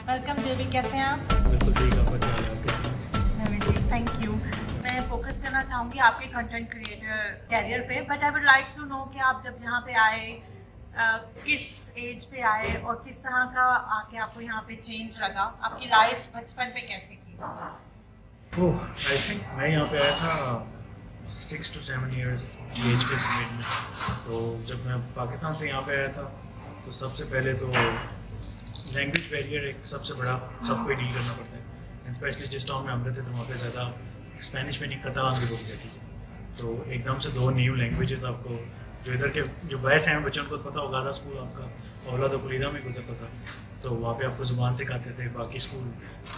Welcome जेबी, कैसे हैं आप? बिल्कुल ठीक, आप क्या हाल है आपके? मैं भी ठीक, थैंक यू। मैं फोकस करना चाहूँगी आपके कंटेंट क्रिएटर कैरियर पे, but I would like to know कि आप जब यहाँ पे आए किस एज पे आए और किस तरह का आके आपको यहाँ पे चेंज लगा, आपकी लाइफ बचपन पे कैसी थी? ओह, आई थिंक मैं यहाँ पे आया था 6 to 7 ईयर्स की एज के पीरियड में। तो जब मैं पाकिस्तान से यहाँ पे आया था तो सबसे पहले तो लैंग्वेज बैरियर एक सबसे बड़ा सबको डील करना पड़ता है। एंड स्पेशली जिस टाउन में हम रहते थे वहाँ पे ज़्यादा स्पेनिश में नहीं, कतालान भी बोली जाती थी। तो एकदम से दो न्यू लैंग्वेजेस आपको, जो इधर के जो बाहर से आए बच्चों को पता होगा, आधा स्कूल आपका औलाद कुलीदा में गुजरता था। तो वहाँ पे आपको ज़ुबान सिखाते थे। बाकी स्कूल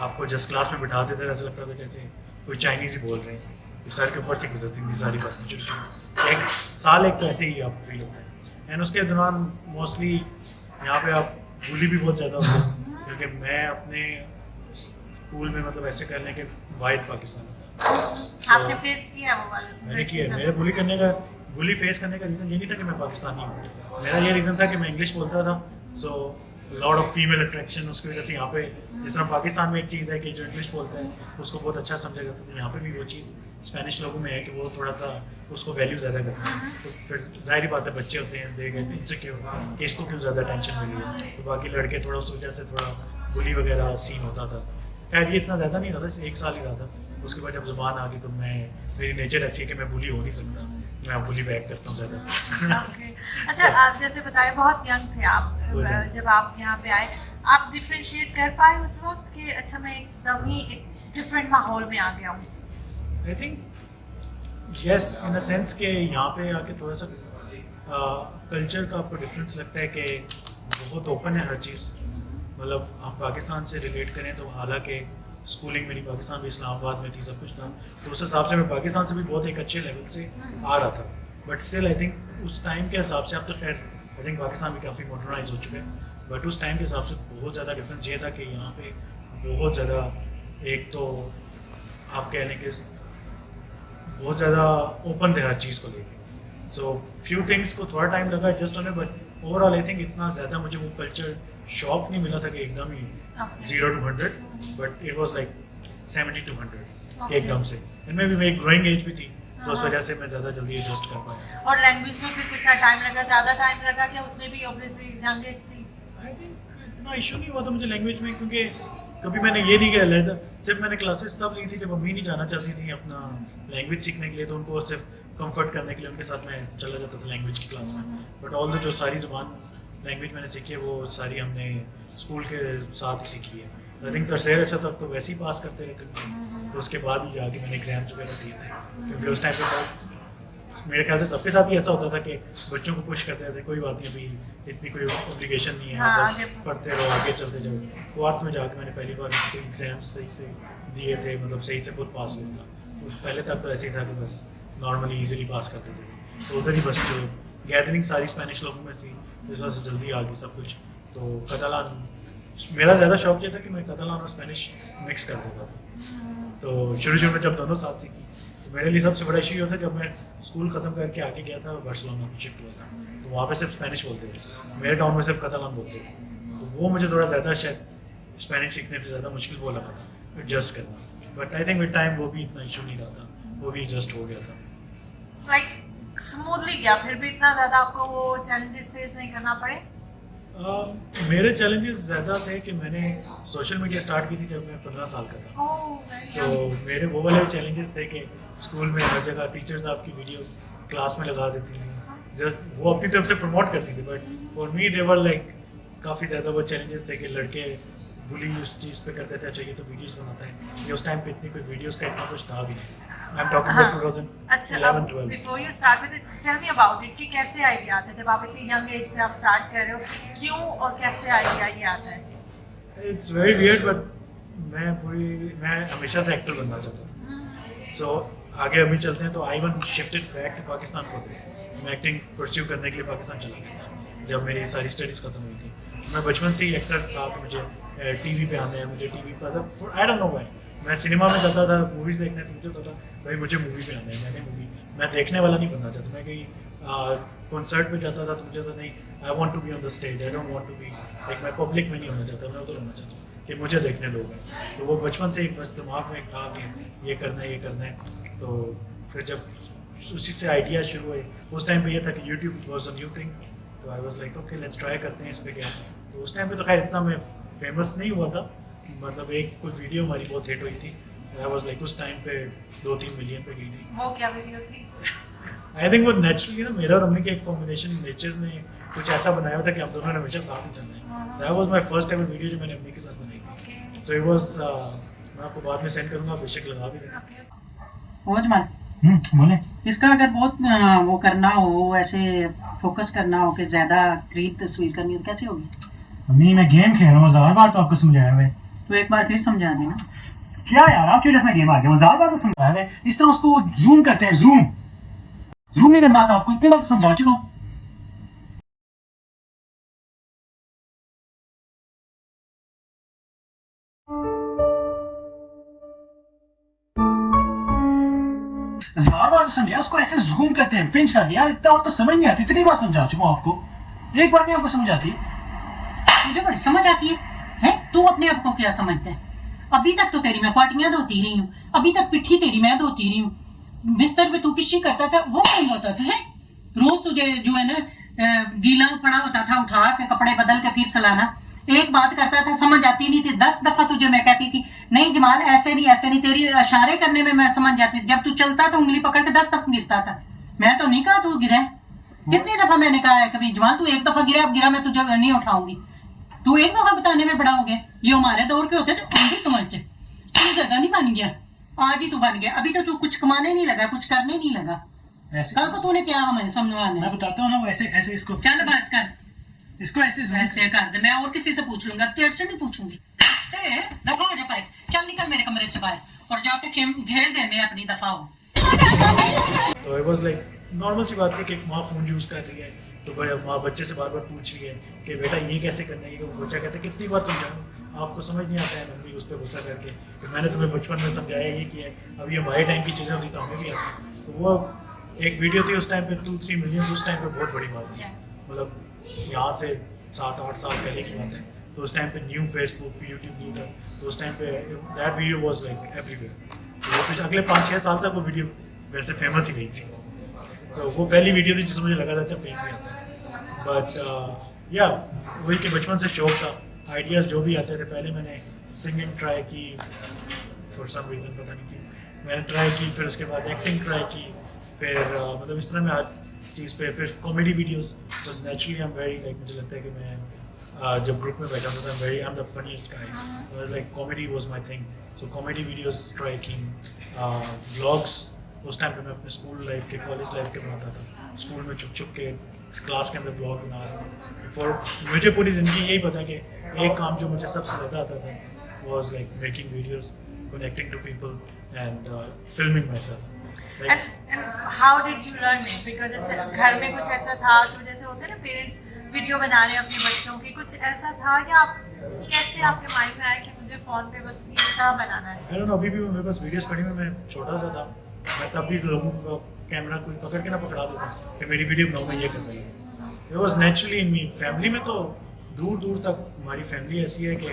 आपको जस्ट क्लास में बिठाते थे, ऐसा लगता था जैसे कोई चाइनीज़ ही बोल रहे हैं। सर के ऊपर से गुजरती थी सारी बातें, छोटी एक साल एक तो ऐसे ही आपको फील होता है। एंड उसके दौरान मोस्टली यहाँ पे आप बुली भी बहुत ज़्यादा होते हैं, क्योंकि मैं अपने स्कूल में मतलब ऐसे करने के वाहिद पाकिस्तान आपने फेस किया है वो वाला? मैंने किया। मेरे बुली फेस करने का रीज़न ये नहीं था कि मैं पाकिस्तानी हूँ। मेरा ये रीज़न था कि मैं इंग्लिश बोलता था। So lot of female attraction, उसकी वजह से यहाँ पे जिस तरह पाकिस्तान में एक चीज़ है कि जो इंग्लिश बोलता है उसको बहुत अच्छा समझा जाता है, तो यहाँ पे भी वो चीज़ स्पेनिश लोगों में है कि वो थोड़ा सा उसको वैल्यू ज़्यादा करते हैं। तो फिर जाहिर बात है बच्चे होते हैं, देख इनसिक्योर कि इसको क्यों ज़्यादा टेंशन मिली है, तो बाकी लड़के थोड़ा उस वजह से थोड़ा बुली वगैरह सीन होता था। खैर ये इतना ज़्यादा नहीं रहा था, 1 साल ही रहा था। उसके बाद जब ज़ुबान आ गई तो मेरी नेचर ऐसी है कि मैं बुली हो नहीं सकता, मैं बुली बैक करता हूँ ज़्यादा। Okay. अच्छा, आप जैसे बताए बहुत यंग थे आप जब आप यहाँ पे आए, आप डिफ्रेंशिएट कर पाए उस वक्त कि अच्छा मैं एकदम ही एक डिफरेंट माहौल में आ गया हूँ? I think yes, in a sense कि यहाँ पे आके थोड़ा सा कल्चर का आपको डिफरेंस लगता है कि बहुत ओपन है हर चीज़। मतलब आप पाकिस्तान से रिलेट करें तो हालांकि स्कूलिंग मेरी पाकिस्तान में इस्लामाबाद में थी, सब कुछ था, तो उस हिसाब से मैं पाकिस्तान से भी बहुत एक अच्छे लेवल से आ रहा था। बट स्टिल आई थिंक उस टाइम के हिसाब से, अब तो खैर आई थिंक पाकिस्तान भी काफ़ी मॉडर्नाइज हो चुके हैं, बट उस टाइम के हिसाब से बहुत ज़्यादा डिफरेंस ये था कि यहाँ पे बहुत ज़्यादा, एक तो आप कह लें कि बहुत ज़्यादा ओपन थे हर चीज़ को लेकर। सो फ्यू थिंग्स को थोड़ा टाइम लगा एडजस्ट होने, बट ओवरऑल आई थिंक इतना ज़्यादा मुझे वो कल्चर शॉक नहीं मिला था कि एकदम ही 0 to 100, but it was like 70 to 100 एकदम से। इनमें भी मेरी ग्रोइंग एज भी थी, तो उस वजह से मैं ज़्यादा जल्दी एडजस्ट कर पाया। और लैंग्वेज में भी कितना टाइम लगा? ज़्यादा टाइम लगा क्या? उसमें भी ऑब्वियसली लैंग्वेज थी। आई थिंक इतना इशू नहीं हुआ था मुझे लैंग्वेज में, क्योंकि कभी मैंने ये नहीं किया था। सिर्फ मैंने क्लासेस तब ली थी जब मम्मी नहीं जाना चाहती थी अपना लैंग्वेज सीखने के लिए, तो उनको सिर्फ कंफर्ट करने के लिए उनके साथ मैं चला जाता था लैंग्वेज की क्लास में। बट ऑल जो सारी ज़ुबान लैंग्वेज मैंने सीखी है वो सारी हमने स्कूल के साथ ही सीखी है। आई थिंक तरसेरे से तक तो वैसे ही पास करते रहते थे, तो उसके बाद ही जाके मैंने एग्जाम्स वगैरह दिए थे, क्योंकि उस टाइम पे मेरे ख्याल से सबके साथ ही ऐसा होता था कि बच्चों को पुश करते थे, कोई बात नहीं अभी इतनी कोई ऑब्लिगेशन नहीं है, हाँ, बस पढ़ते रहो, आगे चलते जाओ। फोर्थ में जाके मैंने पहली बार एग्जाम्स सही से दिए थे, मतलब सही से खुद पास हुआ था। उस पहले तक तो ऐसे ही था कि बस नॉर्मली ईजिली पास करते थे, तो उधर ही बस जो गैदरिंग सारी स्पेनिश लोगों में थी, इस वजह से जल्दी आ गई सब कुछ। तो कतालान, मेरा ज़्यादा शौक ये था कि मैं कतालान और स्पेनिश मिक्स कर देता था। तो शुरू में जब दोनों साथ सीखी, तो मेरे लिए सबसे बड़ा इशू ये था जब मैं स्कूल ख़त्म करके आगे गया था, बार्सिलोना में शिफ्ट हुआ था, तो वहाँ पे सिर्फ स्पेनिश बोलते थे, मेरे टाउन में सिर्फ कतालान बोलते थे। तो वो मुझे थोड़ा ज़्यादा शायद स्पेनिश सीखने में ज़्यादा मुश्किल वो लगा था एडजस्ट करना। But I think with time वो भी इतना इशू नहीं रहा था, वो भी एडजस्ट हो गया था। लाइक स्मूथली गया, फिर भी इतना ज़्यादा आपको वो चैलेंजेस फेस नहीं करना पड़े? मेरे चैलेंजेस ज़्यादा थे कि मैंने सोशल मीडिया स्टार्ट की थी जब मैं 15 साल का था। तो मेरे वो वाले चैलेंजेस थे कि स्कूल में हर जगह टीचर्स आपकी वीडियोस क्लास में लगा देती थी, जस्ट वो अपनी तरफ से प्रमोट करती थी, but for me they were like काफ़ी ज़्यादा वो चैलेंजेस थे कि लड़के बुली उस चीज़ पे करते थे। अच्छा ये तो वीडियोस बनाता है, ये उस टाइम पे इतनी कोई वीडियोस का इतना कुछ था भी नहीं। I am talking about 2011-12। Before you start with it, tell me about it कि कैसे आइडिया आता है जब आप इतनी यंग एज पे आप स्टार्ट कर रहे हो, क्यों और कैसे आइडिया ये आता है? इट्स वेरी वियर्ड, बट मैं हमेशा से एक्टर बनना चाहता था। सो आगे अभी चलते हैं, तो I one shifted back to Pakistan for this. मैं एक्टिंग परस्यू करने के लिए पाकिस्तान चला गया था जब मेरी सारी स्टडीज़ खत्म हुई थी। मैं बचपन से ही एक्टर था कि मुझे टीवी पे आना है, मुझे टीवी पर आई डोंट नो व्हाई मैं सिनेमा में जाता था मूवीज़ देखने, तो मुझे होता था भाई मुझे मूवी पे आना है, मैं देखने वाला नहीं बनना चाहता। मैं कहीं कॉन्सर्ट पे जाता था तो मुझे तो नहीं, I want to be on the stage, I don't want to be like, मैं पब्लिक में नहीं होना चाहता, मैं उधर होना चाहता हूँ। कि मुझे देखने लोग हैं। तो वो बचपन से एक बस दिमाग में था कि ये करना है। तो फिर जब उसी से आइडिया शुरू हुए, उस टाइम पे ये था कि YouTube was a new thing, तो I was like okay let's try करते हैं इस पे क्या। तो उस टाइम पे तो खैर इतना मैं फेमस नहीं हुआ था, मतलब एक कोई वीडियो हमारी बहुत हिट हुई थी, आई वाज लाइक उस टाइम पे 2-3 मिलियन पे गई थी। वो क्या वीडियो थी? आई थिंक वो नेचुरली ना मेरा और अम्मी के एक कॉम्बिनेशन नेचर ने कुछ ऐसा बनाया था कि हम दोनों ने हमेशा साथ ही चलना है। That was my first ever video जो मैंने अम्मी के साथ बनाई थी। सो इट वाज मैं आपको बाद में सेंड करूंगा, बेशक लगा भी देना। वो जमाल बोले। इसका अगर बहुत वो करना हो, ऐसे फोकस करना हो कि ज्यादा करीब तस्वीर करनी हो तो कैसे होगी? अम्मी मैं गेम खेल रहा हूँ, 1000 बार तो आपको समझाया हुआ है। तो एक बार फिर समझा देना। क्या यार आप क्यों जैसा गेम आ गया, 1000 बार तो समझाया है। इस तरह उसको जूम करते हैं, जूम नहीं करना आता आपको, इतनी बार तो समझा चुका हूँ। ज़्यादा बार तो समझा, उसको ऐसे जूम करते हैं, पिंच करके। यार इतना आपको समझ नहीं आती, इतनी बार समझा चुका हूँ आपको, एक बार नहीं आपको समझ आती। मुझे बड़ी समझ आती है। तू अपने आप को क्या समझता है? अभी तक तो तेरी मैं पार्टियां धोती रही हूँ, अभी तक पिट्ठी तेरी मैं धोती रही हूँ, बिस्तर पे तू किसी करता था वो कौन धोता था? है रोज तुझे जो है ना गीला पड़ा होता था, उठा के कपड़े बदल के फिर सलाना। एक बात करता था समझ आती नहीं थी, 10 दफा तुझे मैं कहती थी नहीं जमाल ऐसे नहीं, तेरी इशारे करने में मैं समझ जाती। जब तू चलता तो उंगली पकड़ के 10 दफा गिरता था। मैं तो नहीं कहा तू गिरा, कितनी दफा मैंने कहा है कभी जमाल तू एक दफा गिरा, अब गिरा मैं तुझे नहीं उठाऊंगी। तू एक दफा बताने में बड़ा हो गया। ये हमारे दौर के होते थे उनकी समझ से। तू जगह नहीं बन गया, आज ही तू बन गया। अभी तो तू कुछ कमाने नहीं लगा, कुछ करने नहीं लगा। कल को तूने क्या हमें समझवाना? मैं बताता हूँ ना, वो ऐसे ऐसे इसको चल बस कर, इसको ऐसे कर दे। मैं और किसी से पूछ लूंगा, तेरे से नहीं पूछूंगी। दफा हो जा पाए, चल निकल मेरे कमरे से बाहर और जाके घेर दे, मैं अपनी दफा हूँ। तो इट वाज लाइक नॉर्मल सी बात है कि एक माँ फ़ोन यूज़ कर रही है, तो माँ बच्चे से बार बार पूछ रही है कि बेटा ये कैसे करना है। बच्चा कहता है कितनी बार समझाऊँ, आपको समझ नहीं आता है। मम्मी उस पर गुस्सा करके कि मैंने तुम्हें बचपन में समझाया, ये किया है, अभी हमारे टाइम की चीज़ें होती तो हमें भी आती। तो वो एक वीडियो थी उस टाइम पे 2-3 मिलियन, उस टाइम पे बहुत बड़ी बात थी। मतलब यहाँ से 7-8 साल पहले की बात है। तो उस टाइम पे न्यू फेसबुक यूट्यूब नहीं था, तो उस टाइम पे that video was like everywhere. तो फिर अगले 5-6 साल तक वो वीडियो वैसे फेमस ही नहीं थी। तो वो पहली वीडियो थी जिसमें मुझे लगा था अच्छा फेम भी आता है। बट या वही कि बचपन से शौक था, आइडियाज़ जो भी आते थे। पहले मैंने सिंगिंग ट्राई की, फॉर सम रीज़न पता नहीं क्यों मैंने ट्राई की, फिर उसके बाद एक्टिंग ट्राई की, फिर मतलब इस तरह मैं हर चीज़ पे, फिर कॉमेडी वीडियोस। तो naturally I am very like, मुझे लगता है कि मैं जब ग्रुप में बैठा होता था I am the funniest guy, like comedy was my thing. So comedy videos try की, व्लॉग्स उस टाइम पे मैं अपने स्कूल लाइफ के, कॉलेज लाइफ के बनाता था। स्कूल में छुप के क्लास के अंदर व्लॉग बना रहा हूँ। फॉर मुझे पूरी ज़िंदगी यही पता कि एक काम जो मुझे सबसे ज़्यादा आता था was like making videos, connecting to people and filming myself. And how did you learn it? Because जैसे घर में कुछ ऐसा था कि जैसे होते हैं ना पेरेंट्स वीडियो बना रहे हैं अपने बच्चों की, कुछ ऐसा था कि आप कैसे आपके माइंड में आया कि मुझे फ़ोन पे बस ये था बनाना है? I don't know, अभी भी मेरे पास वीडियोस पड़ी हुई, मैं छोटा सा था, मैं तब भी लोगों का कैमरा कोई पकड़ के ना पकड़ा देता कि मेरी वीडियो बनाओ, मैं ये कर रही हूँ। It was naturally in me. Family में तो दूर दूर तक हमारी फैमिली ऐसी है कि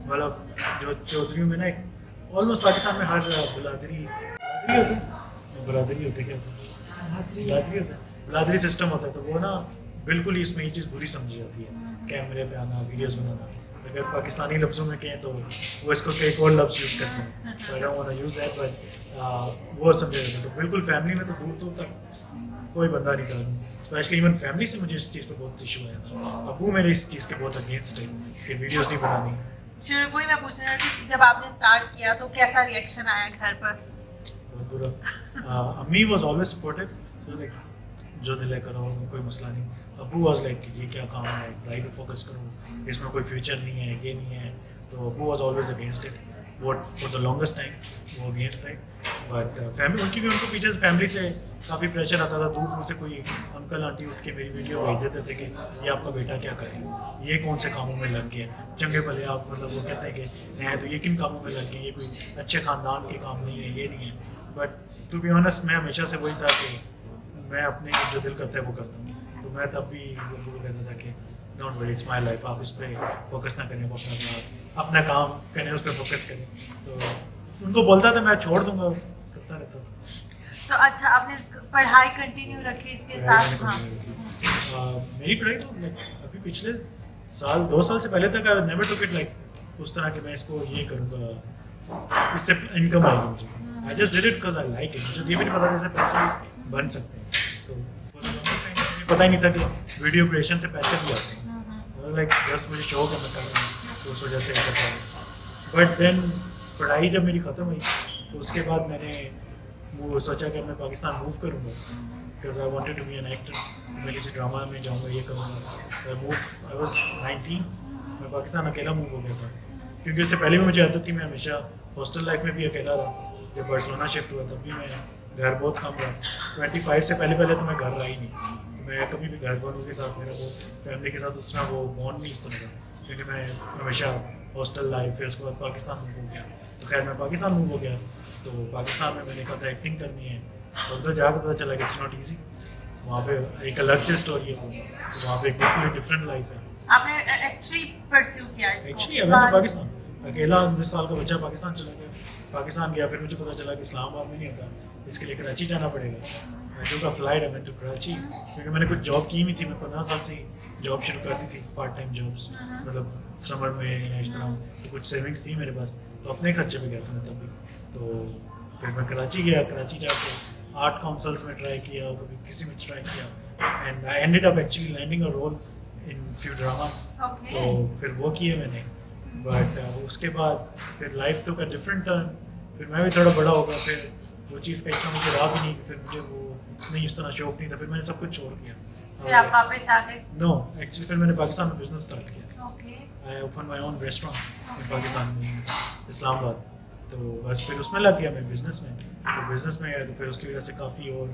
मतलब जो चौधरी में ना ऑलमोस्ट पाकिस्तान में हर बिरादरी सिस्टम होता है, तो वो ना बिल्कुल ही इसमें ये चीज़ बुरी समझी जाती है, कैमरे पे आना, वीडियोस बनाना। अगर पाकिस्तानी लफ्ज़ों में कहें तो वो इसको कई और लफ्ज़ यूज़ करते हैं, तो I don't want to use that, but वो समझा जाता है। तो बिल्कुल फैमिली में तो दूर दूर तक कोई बंदा नहीं था, स्पेशली इवन फैमिली से मुझे इस चीज़ पर बहुत इशू आया था। अबू मेरे इस चीज़ के बहुत अगेंस्ट है कि वीडियोज़ नहीं बनानी। शुरू को ही मैं पूछ रहा थी जब आपने स्टार्ट किया तो कैसा रिएक्शन आया घर पर? बहुत बुरा। अम्मी वॉज ऑलवेज सपोर्टिव, लाइक जो दिल है करो, कोई मसला नहीं। अबू वॉज लाइक ये क्या काम है, पढ़ाई पे फोकस करो, इसमें कोई फ्यूचर नहीं है, ये नहीं है। तो Abu was always against it, what for the longest time वो अगेंस्ट है। बट फैमिली उनकी भी, उनको पीछे फैमिली से काफ़ी प्रेशर आता था। दूर दूर से कोई अंकल आंटी उठ के मेरी वीडियो भेज देते थे कि ये आपका बेटा क्या कर रही है, ये कौन से कामों में लग गया, चंगे भले आप, मतलब वो कहते हैं कि हैं तो ये किन कामों में लग गए, ये कोई अच्छे ख़ानदान के काम नहीं है, ये नहीं है। बट टू बी ऑनेस्ट मैं हमेशा से वही था कि मैं अपने जो दिल करता है वो करता हूँ। तो मैं तब भी वो कहता था कि don't worry it's my life, आप इस पे फोकस ना करें, आप अपना काम करें, उस पर फोकस करें। तो उनको बोलता था मैं छोड़ दूंगा, करता रहता था। तो अच्छा, आपने पढ़ाई कंटिन्यू रखी इसके साथ? हाँ। मेरी पढ़ाई तो अभी पिछले साल 2 साल से पहले तक I never took it like उस तरह कि मैं इसको ये करूँगा, इससे इनकम आएगी मुझे। I just did it because I like it. मुझे ये भी नहीं पता जैसे पैसे बन सकते हैं, तो मुझे पता ही नहीं था कि वीडियो क्रिएशन से पैसे भी आते हैं। लाइक जस्ट मुझे शौक है, मैं कर रहा हूँ, तो उस वजह से कर रहा हूँ। बट देन पढ़ाई जब मेरी ख़त्म हुई तो उसके बाद मैंने वो सोचा कि मैं पाकिस्तान मूव करूँगा, because I wanted to be an actor. मैं किसी ड्रामा में जाऊँगा, ये करूँगा। आई वाज 19, मैं पाकिस्तान अकेला मूव हो गया था, क्योंकि उससे पहले भी मुझे आदत थी, मैं हमेशा हॉस्टल लाइफ में भी अकेला रहा। जब बार्सिलोना शिफ्ट हुआ तब भी मैं घर बहुत कम रहा। 25 से पहले तो मैं घर रहा ही नहीं। मैं कभी भी घर वालों के साथ, मेरा वो फैमिली के साथ उतना वो बॉन्ड नहीं इस तरह का, क्योंकि मैं हमेशा हॉस्टल लाइफ, फिर उसके बाद पाकिस्तान मूव हो गया। तो खैर मैं पाकिस्तान मूव हो गया, तो पाकिस्तान में मैंने कहा था एक्टिंग करनी है, और उधर जाकर पता चला कि इट्स नॉट ईजी। वहाँ पे एक अलग से स्टोरी है, तो वहाँ पे एक बिल्कुल डिफरेंट लाइफ है। आपने एक्चुअली परस्यू किया इसको? एक्चुअली मैं तो पाकिस्तान अकेला 19 साल का बच्चा पाकिस्तान चला गया। पाकिस्तान गया, फिर मुझे पता चला कि इस्लामाबाद में नहीं होता, इसके लिए कराची जाना पड़ेगा। जो का फ्लाइट है मैं तो कराची, क्योंकि मैंने कुछ जॉब की हुई थी। मैं 15 साल से ही जॉब शुरू कर दी थी, पार्ट टाइम जॉब्स, मतलब समर में या इस तरह। तो कुछ सेविंग्स थी मेरे पास, तो अपने खर्चे पे गया था मैं तब भी। तो फिर मैं कराची गया, कराची जाके आर्ट काउंसिल्स में ट्राई किया, कभी किसी में ट्राई किया, and I ended up actually landing a role in few dramas. तो फिर वो किए मैंने, बट उसके बाद फिर life took a different turn. फिर मैं भी थोड़ा बड़ा हो गया, फिर वो चीज़ का इतना मुझे रहा भी नहीं, फिर मुझे वो नहीं इस तरह शौक नहीं था, फिर मैंने सब कुछ छोड़ दिया। फिर आप वापस आ गए? नो, एक्चुअली फिर मैंने पाकिस्तान में बिजनेस स्टार्ट किया। Okay. I open my own restaurant in Pakistan में, इस्लामाबाद। तो बस फिर उसमें लग गया मैं बिज़नेस में। तो बिज़नेस में गया, तो फिर उसकी वजह से काफ़ी और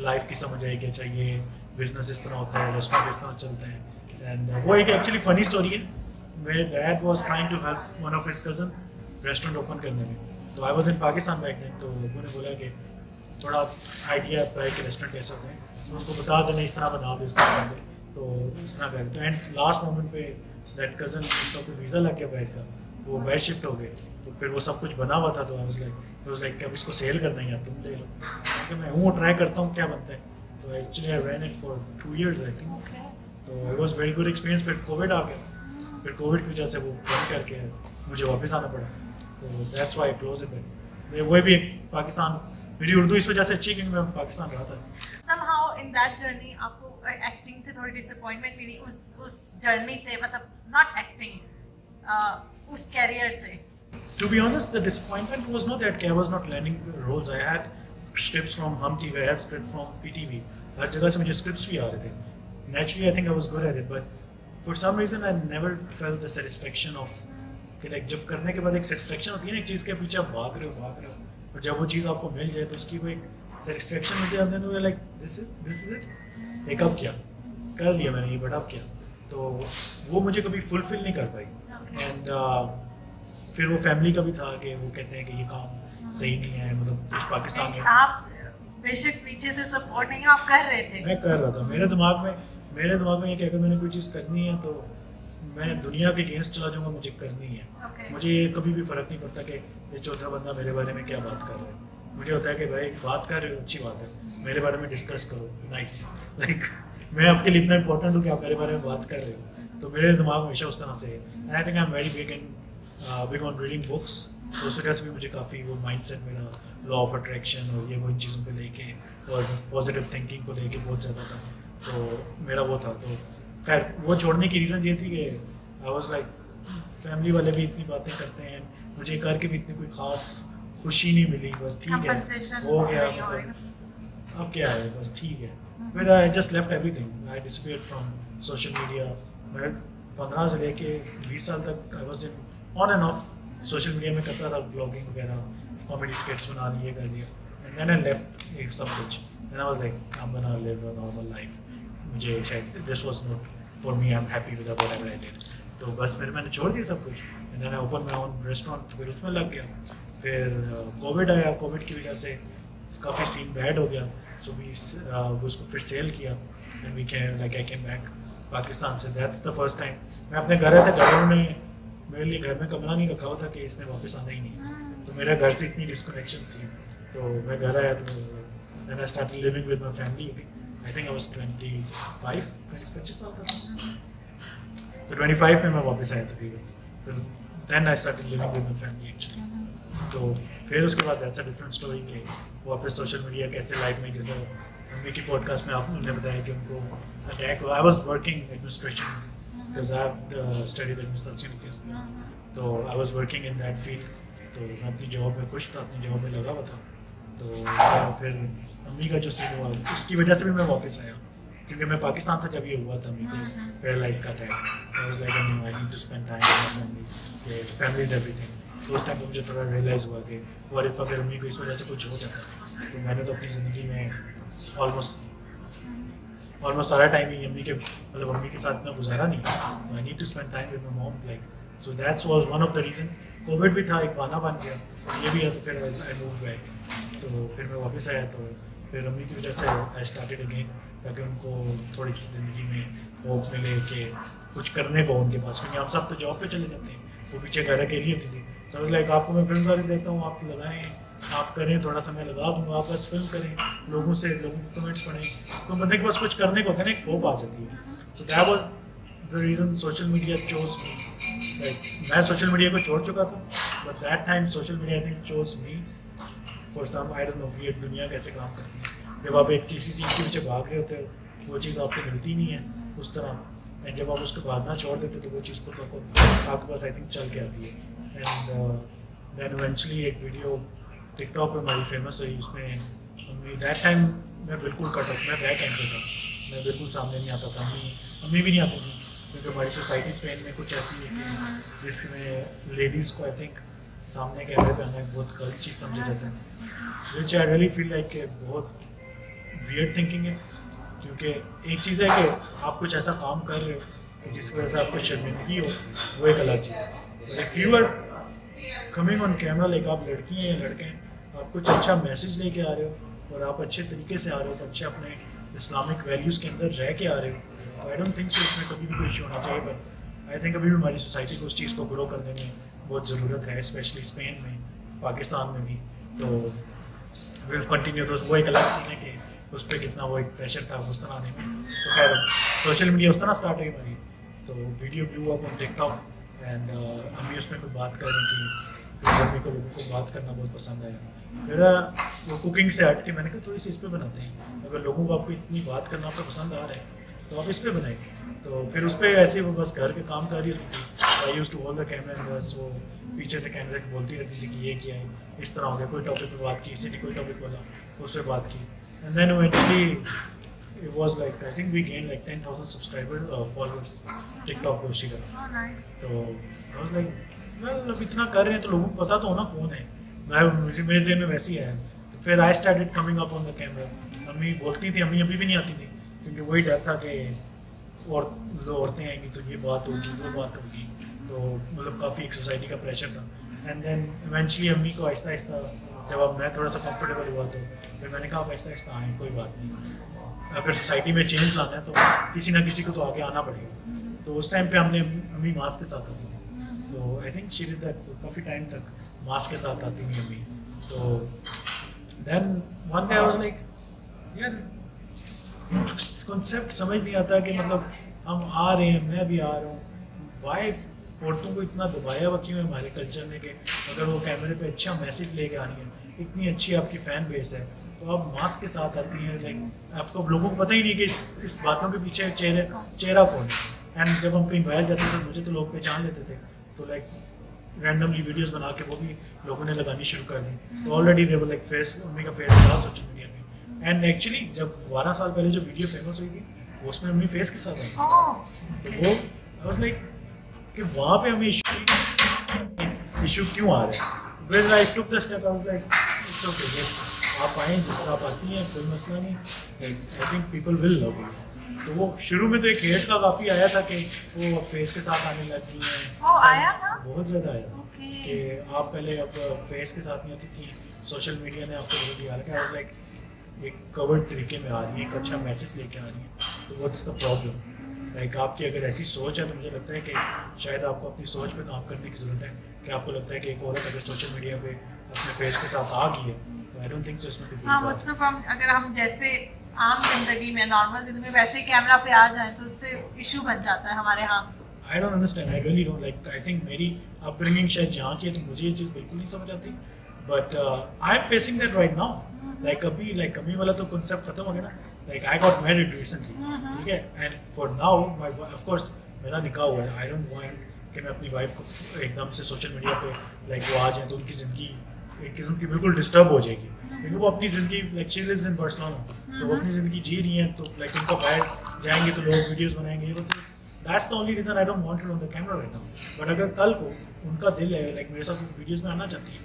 लाइफ की समझ आई कि अच्छा ये बिज़नेस इस तरह होता है, रेस्टोरेंट इस तरह चलते हैं। एंड वो एक एक्चुअली फ़नी स्टोरी है। मेरे dad was trying to help one of his cousin restaurant open करने में। तो I was in Pakistan back then, तो उन्होंने बोला कि थोड़ा आइडिया है कि रेस्टोरेंट कैसे होते हैं, तो उनको बता देना इस तरह बना दो, इस तरह कर दो, तो इस तरह कर। तो एंड लास्ट मोमेंट पे दैट कज़न, उसका कोई वीज़ा लग गया बैग का, तो वो बैग शिफ्ट हो गए। तो फिर वो सब कुछ बना हुआ था, तो आई वाज लाइक अब इसको सेल करना है, तुम ले लो। क्योंकि मैं हूँ, ट्राई करता हूँ क्या बनता है। तो actually I ran it for 2 years I think. तो it was very good experience. फिर कोविड आ गया, फिर कोविड की वजह से वो बंद करके मुझे वापस आना पड़ा। तो that's why I close it. वो भी पाकिस्तान, मेरी उर्दू इस वजह से अच्छी क्योंकि मैं पाकिस्तान रहा था। Somehow in that journey आपको एक्टिंग से थोड़ी डिसअपॉइंटमेंट मिली उस जर्नी से, मतलब नॉट एक्टिंग, उस कैरियर से? To be honest, the disappointment was not that I was not landing roles. I had scripts from Hum TV, I had scripts from PTV. हर जगह से मुझे scripts भी आ रहे थे. Naturally, I think I was good at it, but for some reason, I never felt the satisfaction of कि like जब करने के बाद एक satisfaction होती है ना, एक चीज़ के पीछे आप भाग रहे हो, और जब वो चीज़ आपको मिल जाए तो उसकी वो एक satisfaction मिलती है, तो like this is it. एक अब क्या कर लिया मैंने ये, बट अब क्या, तो वो मुझे कभी फुलफिल नहीं कर पाई। एंड फिर वो फैमिली का भी था कि वो कहते हैं कि ये काम सही नहीं है, मतलब उस पाकिस्तान में। आप बेशक पीछे से सपोर्ट नहीं, आप कर रहे थे? मैं कर रहा था। मेरे दिमाग में ये कि अगर मैंने कोई चीज़ करनी है तो मैं दुनिया के अगेंस्ट चला जाऊँगा, मुझे करनी है। मुझे ये कभी भी फ़र्क नहीं पड़ता कि ये चौथा बंदा मेरे बारे में क्या बात कर रहा है। मुझे होता है कि भाई बात कर रहे हो, अच्छी बात है, मेरे बारे में डिस्कस करो, नाइस। लाइक मैं आपके लिए इतना इंपॉर्टेंट हूँ कि आप मेरे बारे में बात कर रहे हो, तो मेरे दिमाग हमेशा उस तरह से है। आई think I am very big on reading books, तो उस वजह से भी मुझे काफ़ी वो माइंडसेट मेरा लॉ ऑफ अट्रैक्शन और ये वो इन चीज़ों को लेके और पॉजिटिव थिंकिंग को लेके बहुत ज़्यादा था, तो मेरा वो था। तो खैर वो छोड़ने की रीज़न ये थी कि आई वाज लाइक फैमिली वाले भी इतनी बातें करते हैं, मुझे करके भी इतनी कोई ख़ास खुशी नहीं मिली, बस ठीक है हो गया, मतलब अब क्या है, बस ठीक है। फिर I just left everything, I disappeared from social media. मैं 15 से लेके 20 साल तक आई was in on end of social media में करता था, व्लॉगिंग वगैरह, कॉमेडी स्किट्स बना लिए, कर लिया, एंड देन आई लेफ्ट एक सब कुछ, and I was like I am gonna live a normal life. मुझे शायद this was not for me, I am happy with whatever I did. तो बस फिर मैंने छोड़ दिया सब कुछ, and then I open my own restaurant, फिर उसमें लग गया। फिर कोविड आया, कोविड की वजह से काफ़ी सीन बैड हो गया, सो वी उसको फिर सेल किया, and we can like I came back. Pakistan से। दैट्स द फर्स्ट टाइम मैं अपने घर आया था, घरों ने मेरे लिए घर में कमरा नहीं रखा हुआ था कि इसने वापस आना ही नहीं, तो मेरे घर से इतनी डिस्कनेक्शन थी। तो मैं घर आया तो then I started living with my family. I think I was 25 साल का था, तो 25 में मैं वापस आया तकरीबन। फिर then I started living with my family actually. तो फिर उसके बाद दैट्स अ डिफरेंट स्टोरी कि वापस सोशल मीडिया कैसे लाइफ में, जैसे मम्मी की पॉडकास्ट में आपने बताया कि उनको अटैक हुआ। I was working administration because I have studied administration, तो I was working in that field. तो मैं अपनी जॉब में खुश था, अपनी जॉब में लगा हुआ था। तो फिर अम्मी का जो सीन हुआ उसकी वजह से भी मैं वापस आया, क्योंकि मैं पाकिस्तान था जब ये हुआ था, अम्मी को पैरालाइज का attack. I was like I need to spend time with my family, family is everything. तो उस टाइम पर मुझे थोड़ा रियलाइज़ हुआ कि और इफ अगर अम्मी को इस वजह से कुछ हो जाता, तो मैंने तो अपनी ज़िंदगी में ऑलमोस्ट सारा टाइम ही अम्मी के मतलब अम्मी के साथ इतना गुजारा नहीं। I need to spend time with my mom, like so that's was one of the reason. Covid भी था, एक बहाना बन गया, ये भी है, तो फिर आई मूव बैक। तो फिर मैं वापस आया, तो फिर अम्मी की वजह से आई स्टार्टेड अगेन, ताकि उनको थोड़ी सी ज़िंदगी में होप मिले कि कुछ करने को उनके पास, क्योंकि हम सब तो जॉब पे चले जाते हैं, वो पीछे घर अकेली होती थी। तो लाइक आपको मैं फिल्म वाले देता हूँ, आप लगाएं, आप करें, थोड़ा सा मैं लगा दूँगा, आप बस फिल्म करें, लोगों के कमेंट्स पढ़ें, तो बंदे के पास कुछ करने को होता है ना, एक होप आ जाती है। तो that was the reason social media chose me. Like मैं सोशल मीडिया को छोड़ चुका था, but that time social media I think chose me for some I don't know weird. दुनिया कैसे काम करती है, जब आप एक चीज़ के पीछे भाग रहे होते हो, वो चीज़ आपको मिलती नहीं है उस तरह, एंड जब आप उसको भागना छोड़ देते हो, तो वो चीज़ को आपके पास आई थिंक चल के आती है। एंड देन इवेंचुअली एक वीडियो टिकटॉक पे हमारी फेमस हुई, उसमें दैट टाइम मैं बिल्कुल कट ऑफ, मैं बैक एंड पे था, मैं बिल्कुल सामने नहीं आता था, अम्मी भी नहीं आती थी, क्योंकि हमारी सोसाइटी स्पेन में कुछ ऐसी है कि जिसमें लेडीज़ को आई थिंक सामने कैमरे पे आना एक बहुत गलत चीज़ समझा जाता है, विच आई रियली फील लाइक बहुत वियर्ड थिंकिंग है। क्योंकि एक चीज़ है कि आप कुछ ऐसा काम कर रहे हो कि जिसकी वजह से आपको शर्मिंदगी हो, वो एक अलग चीज़ है। If you are coming on camera, like आप लड़की हैं या लड़के हैं, आप कुछ अच्छा मैसेज लेके आ रहे हो और आप अच्छे तरीके से आ रहे हो, तो अच्छे अपने इस्लामिक वैल्यूज़ के अंदर रह के आ रहे हो, आई डोंट थिंक सो इसमें कभी भी कोई इशू होना चाहिए। बट आई थिंक अभी भी हमारी सोसाइटी को उस चीज़ को ग्रो करने में बहुत ज़रूरत है, स्पेशली स्पेन में, पाकिस्तान में भी। तो विल कंटिन्यू, तो वो एक अलग सीन है कि उस पर कितना वो एक प्रेशर था उस तरह आने में। तो खैर सोशल मीडिया उस तरह स्टार्ट हुई हमारी, तो video blew up on TikTok, and अम्मी उसमें कोई बात कर रही थी, तो अम्मी को लोगों को बात करना बहुत पसंद आया। फिर वो कुकिंग से हट के मैंने कहा थोड़ी सी इस पर बनाते हैं, अगर लोगों को आपको इतनी बात करना आपको पसंद आ रहा है तो आप इस पर बनाएंगे। तो फिर उस पर ऐसे वो बस घर के काम कर रही होती थी, I used to hold the camera, and बस वो पीछे से कैमरे को बोलती रहती थी कि ये किया है, इस तरह हो गया, कोई टॉपिक पर बात की, किसी ने कोई टॉपिक बोला उस पर बात की, and then eventually it was like I think we gained like 10,000 subscribers followers TikTok पे उसी का। Oh, nice. तो I was like well अब इतना कर रहे हैं तो लोगों को पता तो होना कौन है। मुझे मेरे ज़हन में वैसे ही आया, तो फिर I started coming up on the camera। अम्मी बोलती थी, अम्मी अभी भी नहीं आती थी, क्योंकि वही डर था कि और औरतें आएंगी तो ये बात होगी वो बात होगी, तो मतलब काफ़ी एक सोसाइटी का प्रेशर था। एंड देन इवेंचुअली अम्मी को आहिस्ता आहिस्ता जब अब मैं थोड़ा सा कंफर्टेबल हुआ, तो फिर मैंने कहा आहिस्ता आहिस्ता आए, कोई बात नहीं, अगर सोसाइटी में चेंज लाना है तो किसी ना किसी को तो आगे आना पड़ेगा। तो उस टाइम पे हमने अम्मी मास्क के साथ आती थी, तो I think she did that काफ़ी टाइम तक मास्क के साथ आती थी अम्मी। तो then one day I was like यार कॉन्सेप्ट समझ नहीं आता कि मतलब हम आ रहे हैं, मैं भी आ रहा हूँ, वाई औरतों को इतना दबाया हुआ क्यों है हमारे कल्चर में कि अगर वो कैमरे पे अच्छा मैसेज लेके आ रही है, इतनी अच्छी आपकी फ़ैन बेस है, तो आप मास्क के साथ आती हैं, लाइक आपको लोगों को पता ही नहीं कि इस बातों के पीछे चेहरा कौन है। एंड जब हम कहीं बाहर जाते थे, मुझे तो लोग पहचान लेते थे, तो लाइक रैंडमली वीडियोस बना के वो भी लोगों ने लगानी शुरू कर दी। तो already they were like face, अम्मी का फेस था सोशल मीडिया में। एंड एक्चुअली जब 12 साल पहले जो वीडियो फेमस हुई थी, उसमें अम्मी फेस के साथ आई, तो वो आई वाज लाइक कि वहाँ पे हमें इशू क्यों आ रहा है। When I took the step I was like it's okay, yes आप आएँ जिस तरह आप आती हैं, कोई मसला नहीं, आई think people will love you. तो वो शुरू में तो एक हेट का काफ़ी आया था कि वो फेस के साथ आने लगी हैं, आया था बहुत ज़्यादा आया कि आप पहले अब फेस के साथ नहीं आती थी, सोशल मीडिया ने आपको बहुत दिया रखा है। आई वाज लाइक एक कवर्ड तरीके में आ रही है, एक अच्छा मैसेज लेके आ रही है, तो व्हाट्स द प्रॉब्लम। लाइक आपकी अगर ऐसी सोच है तो मुझे लगता है कि शायद आपको अपनी सोच पे काम करने की ज़रूरत है कि आपको लगता है कि एक औरत अगर सोशल मीडिया पे अपने फेस के साथ आ गई है तो आई डोंट थिंक सो इसमें कोई हाँ बुरी व्हाट्स बात द प्रॉब्लम, अगर हम जैसे आम जिंदगी में नॉर्मल जिंदगी में वैसे ही कैमरा पे आ जाए तो उससे इशू बन जाता है हमारे यहाँ। I don't understand, I really don't like, I think मेरी अपब्रिंगिंग शायद यहाँ की है तो मुझे ये चीज़ बिल्कुल नहीं समझ आती, but I am facing that right now. Like अभी लाइक कमी वाला तो कॉन्सेप्ट खत्म हो गया ना, like I got married recently, ठीक है, and for now my of course मेरा निकाह हुआ है, आई डोंट वांट कि मैं अपनी वाइफ को एकदम से सोशल मीडिया पे लाइक वो आ जाए तो उनकी ज़िंदगी एक किस्म की बिल्कुल डिस्टर्ब हो जाएगी, क्योंकि वो अपनी ज़िंदगी like she lives in Barcelona, तो वो अपनी ज़िंदगी जी रही हैं, तो लाइक उनको बाहर जाएंगे तो लोग वीडियोस बनाएंगे, तो that's the only reason I don't want it on the camera right now. But अगर कल को उनका दिल है लाइक मेरे साथ वीडियोस में आना चाहती है,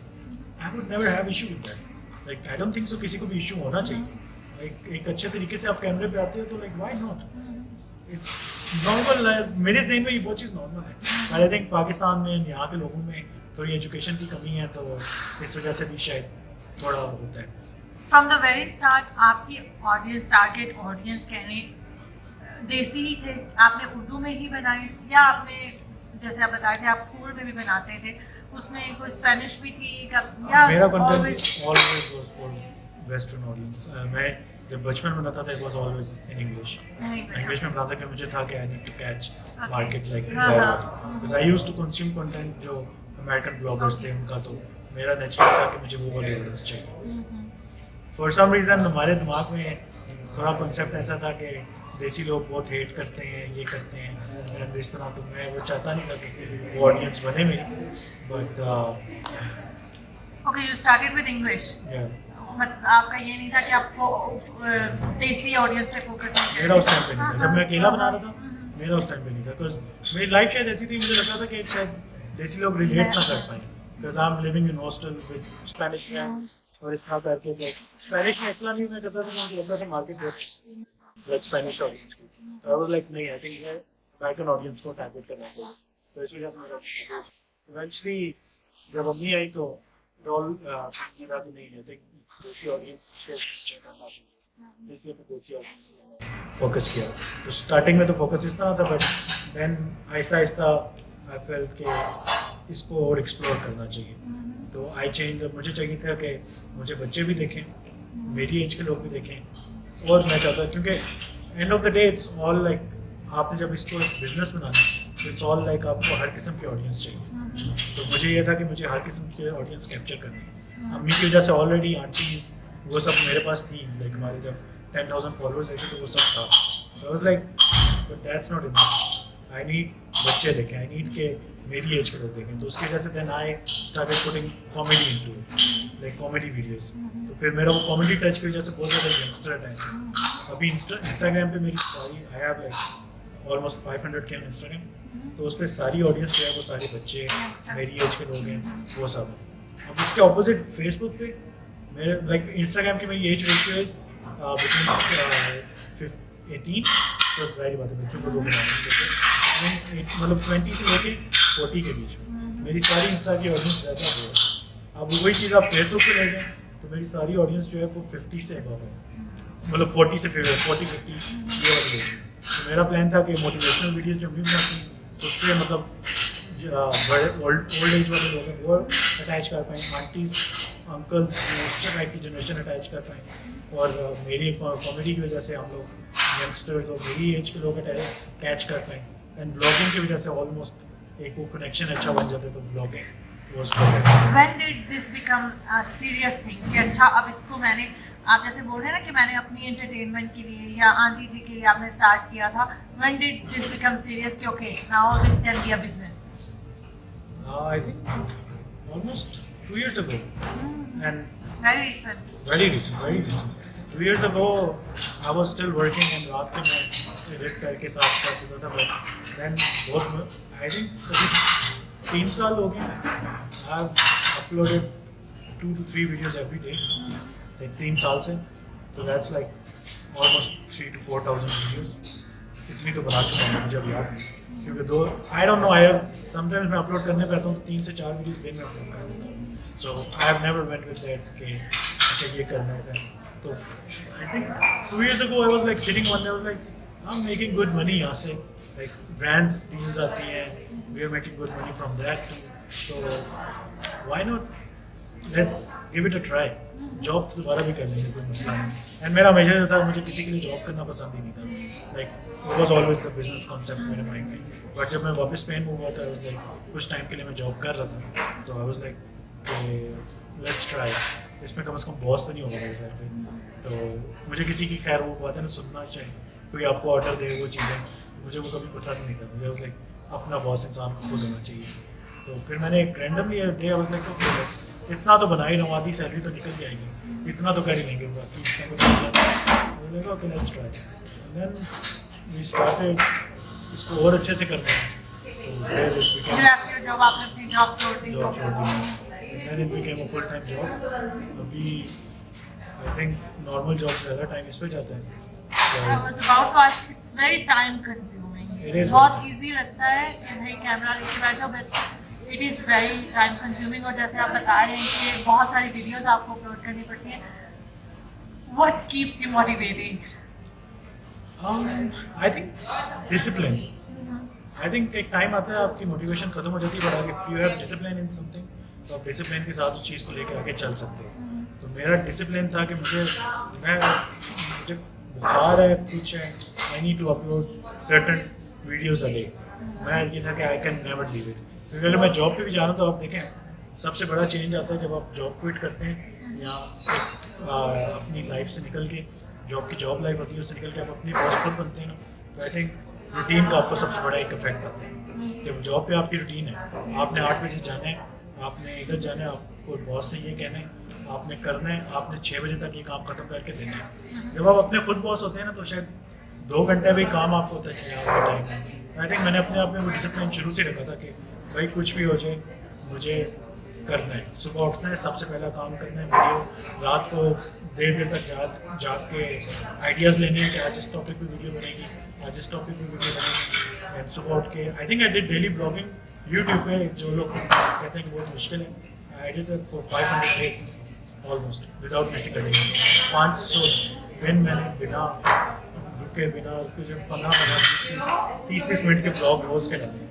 I would never have issue with that, like I don't think so किसी को भी इशू होना चाहिए, एक अच्छे तरीके से आप कैमरे पे आते हो तो like why not, it's normal, मेरे दिन में ये बहुत चीज़ नॉर्मल है। आई थिंक पाकिस्तान में यहाँ के लोगों में थोड़ी एजुकेशन की कमी है, तो इस वजह से भी शायद थोड़ा होता है। फ्रॉम द वेरी स्टार्ट आपकी ऑडियंस, टारगेट ऑडियंस कहने देसी ही थे, आपने उर्दू में ही बनाई या आपने जैसे आप बताए थे आप स्कूल में भी बनाते थे, उसमें कोई स्पेनिश भी थी या मेरा content always- always was for western audience. मैं जब बचपन में बनाता था it was always in English, English में बनाता कि मुझे था कि I need to catch market like because I used to consume content जो अमेरिकन ब्लॉगर्स थे उनका, तो मेरा नेचुरल था कि मुझे वो वाले ऑडियंस चाहिए। फॉर सम रीज़न हमारे दिमाग में थोड़ा कॉन्सेप्ट ऐसा था कि देसी लोग बहुत हेट करते हैं, ये करते हैं एंड इस तरह, तो मैं वो चाहता नहीं था कि वो ऑडियंस बने मेरी, but okay you started with English, मतलब आपका ये नहीं था कि आप देसी ऑडियंस पे फोकस नहीं मेरा उस टाइम पे नहीं था, जब मैं अकेला बना रहा था मेरा उस टाइम पे नहीं था, बिकॉज मेरी लाइफ शायद ऐसी थी, मुझे लगता था कि शायद देसी लोग रिलेट ना कर पाए, because I am living in hostel with Spanish में, और इस तरह करके स्पेनिश में इतना नहीं मैं करता था, मुझे लगता था मार्केट लाइक स्पेनिश ऑडियंस की, तो आई वाज लाइक नहीं, आई थिंक मैं अमेरिकन ऑडियंस को टारगेट करना चाहिए, तो इस वजह से इवेंचुअली जब अम्मी आई तो रोल मेरा भी नहीं है, देसी ऑडियंस फोकस किया, तो स्टार्टिंग में तो फोकस इस तरह था, but then Aahista Aahista I felt कि इसको और एक्सप्लोर करना चाहिए, तो आई चेंज, मुझे चाहिए था कि मुझे बच्चे भी देखें, मेरी एज के लोग भी देखें, और मैं चाहता, क्योंकि end of the day it's all like आपने जब इसको एक बिजनेस बनाना तो इट्स ऑल लाइक आपको हर किस्म की ऑडियंस चाहिए, तो मुझे ये था कि मुझे हर किस्म की ऑडियंस कैप्चर करनी है। अम्मी की वजह से ऑलरेडी आंटीज वो सब मेरे पास थी, लाइक हमारे जब 10,000 फॉलोअर्स आए थे तो वो सब था, आई was like but that's not enough, I need बच्चे देखें, आई नीड के मेरी एज के लोग देखें, तो उसकी वजह से then I started putting comedy into it, like comedy videos, तो फिर मेरा वो कॉमेडी टच की वजह से बहुत ज़्यादा यंगस्टर अटैच, अभी इंस्टाग्राम पे मेरी सारी आई हैव लाइक ऑलमोस्ट 500 के इंस्टाग्राम, तो उस पर सारी ऑडियंस जो है वो सारे बच्चे मेरी एज के लोग हैं, वो सब। अब उसके ऑपोजिट फेसबुक पे मेरे लाइक इंस्टाग्राम की मेरी एज रेशियो इज बिटवीन 18, तो जाहिर बात है बच्चों को लोग मतलब 20 से लेके 40 के बीच में मेरी सारी इंस्टा की ऑडियंस ज़्यादा हो है। अब वही चीज़ आप फेसबुक पे ले जाएँ तो मेरी सारी ऑडियंस जो है वो 50 से अबव है, मतलब 40 से 40-50 ये वाली है। तो मेरा प्लान था कि मोटिवेशनल वीडियोस जो भी बनाती हैं उससे मतलब बड़े ओल्ड एज वाले लोग हैं वो अटैच कर पाएँ, आंटीज़ अंकल्स उस टाइप की जनरेशन अटैच कर पाएँ, और मेरी कॉमेडी की वजह से हम लोग यंगस्टर्स और मेरी एज के लोग कैच कर पाएँ, एंड ब्लॉगिंग की वजह से ऑलमोस्ट एक वो कनेक्शन अच्छा बन जाता है, तो blogging was perfect. When did this become a serious thing कि अच्छा अब इसको मैंने, आप जैसे बोल रहे हैं ना कि मैंने अपनी एंटरटेनमेंट के लिए या आंटी जी के लिए आपने स्टार्ट किया था, when did this become serious कि okay now this can be a business? I think almost 2 years ago, and Very recent. very recent. 2 years ago, I was still working and रात में मैं edit करके साफ कर देता था, but then बहुत I think 3 साल हो गए I've uploaded 2 to 3 videos every day, like 3 साल से, तो that's like almost 3 to 4,000 videos, इतनी तो बना चुका हूँ मुझे अब याद नहीं, क्योंकि I don't know, I have sometimes मैं अपलोड करने पे आता हूँ तो 3 से 4 वीडियोस दिन में अपलोड कर देता हूँ, so I have never went with that कि अच्छा ये करना है, तो I think 2 years ago I was like sitting one day, I was like I'm making good money यहाँ से, लाइक ब्रांड्स डील्स आती हैं, we are making good money from that, तो why not, let's give it a try. Job तो दोबारा भी कर लेंगे, कोई मसला नहीं। एंड मेरा हमेशा जो था, मुझे किसी के लिए जॉब करना पसंद ही नहीं था, like it was always the business concept मेरे माइंड में। बट जब मैं वापस स्पेन मूव हुआ था, आई वाज लाइक, कुछ टाइम के लिए मैं जॉब कर रहा था, तो I was like let's try, इसमें कम से कम बॉस तो नहीं होगा मेरे सर पे। तो मुझे किसी की खैर वो बातें ना सुनना चाहिए, कोई आपको ऑर्डर दे वो चीज़ें, मुझे वो कभी पसंद नहीं था। मुझे वाज लाइक अपना बॉस इंसान को खुद होना चाहिए। तो फिर मैंने एक randomly day I was like okay, इतना तो बना ही रहा हूँ, आधी सैलरी तो निकल जाएगी, इतना तो कर ही लेंगे, बाकी इतना कुछ मसला नहीं। Okay let's try, and then we started इसको और अच्छे से करना है। You left your job, आपने अपनी जॉब छोड़ दी। जॉब छोड़ दी, then it became a full time job। अभी आई थिंक नॉर्मल जॉब से ज़्यादा टाइम इस पे जाता है। I was about to ask, it's very time consuming। It is बहुत very easy लगता है कि भाई कैमरा लेके बैठ जाओ, but it is very time consuming। और जैसे आप बता रहे हैं कि बहुत सारी वीडियोस आपको अपलोड करनी पड़ती हैं, what keeps you motivated? I think discipline। I think एक टाइम आता है आपकी मोटिवेशन खत्म हो जाती है, but if you have discipline in something, तो आप डिसिप्लिन के साथ उस चीज़ को लेकर आगे चल सकते हो। तो मेरा डिसिप्लिन था कि मुझे बुखार है, कुछ है, I need to upload certain videos a day. मैं ये था कि I can never leave it, क्योंकि अगर मैं जॉब पे भी जा रहा हूँ तो आप देखें सबसे बड़ा चेंज आता है जब आप जॉब क्विट करते हैं या अपनी लाइफ से निकल के, जॉब की जॉब लाइफ होती है उससे निकल के आप अपनी बॉस खुद बनते हैं ना। तो आई थिंक रूटीन का आपको सबसे बड़ा एक इफेक्ट आता है। जब जॉब पे आपकी रूटीन है, आपने 8 बजे जाना है, आपने इधर जाना है, आपको बॉस ने ये कहना है, आपने करना है, आपने 6 बजे तक ये काम खत्म करके देना है। जब आप अपने खुद बॉस होते हैं ना, तो शायद 2 घंटे भी काम आपको होता है 6 आवर टाइम में। आई थिंक मैंने अपने आप में वो डिसिप्लिन शुरू से रखा था कि भाई कुछ भी हो जाए मुझे करना है, सुबह उठना है, सबसे पहला काम करना है, वीडियो रात को देर तक जाग के आइडियाज़ लेने हैं कि आज इस टॉपिक पे वीडियो बनेगी, आज इस टॉपिक पे वीडियो बनेगी। एंड सुबह उठ के आई think I did daily blogging YouTube पे, जो लोग कहते हैं कि बहुत मुश्किल है, I did it for 500 days almost without missing a day. 500 दिन मैंने बिना रुके, बिना 15 30 मिनट के ब्लॉग रोज के डाले,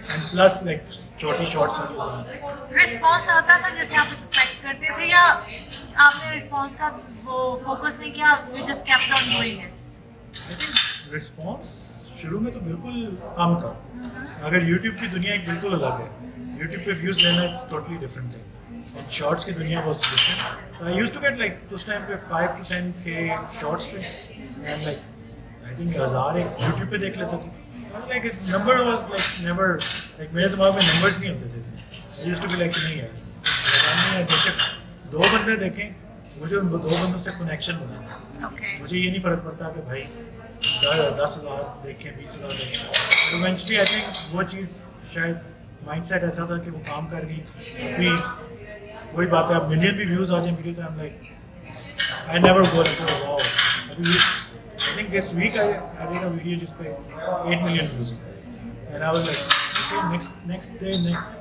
एंड प्लस लाइक छोटी शॉर्ट्स वीडियोस। रिस्पॉन्स आता था जैसे आप एक्सपेक्ट करते थे, या आपने रिस्पॉन्स का वो फोकस नहीं किया, you just kept on doing it? I think response शुरू में तो बिल्कुल कम था। अगर यूट्यूब की दुनिया एक बिल्कुल अलग है, यूट्यूब पे व्यूज़ लेना इट्स टोटली डिफरेंट है, एंड शॉर्ट्स की दुनिया बहुत different. I used to get like उस टाइम पे 5 to 10 के शॉर्ट्स पे, एंड लाइक आई थिंक 1000 एक यूट्यूब पे देख लेता था। Like number was like never, like मेरे दिमाग में नंबर्स नहीं होते थे। I used to be like नहीं यार, लगानी है, जैसे 2 बंदे देखें, मुझे उन 2 बंदों से कनेक्शन बनाना है। ओके, मुझे ये नहीं फ़र्क पड़ता कि भाई 10,000 देखें, 20,000 देखें। इवेंचुअली आई थिंक वो चीज़ शायद माइंडसेट ऐसा था कि वो काम कर गई। अभी वही बात है, अब मिलियन भी व्यूज़ आ जाए वीडियो तो I am like I never go like wow. अभी I think this week I did a video जिस पे 8 मिलियन व्यूज़ हैं, and I was like next day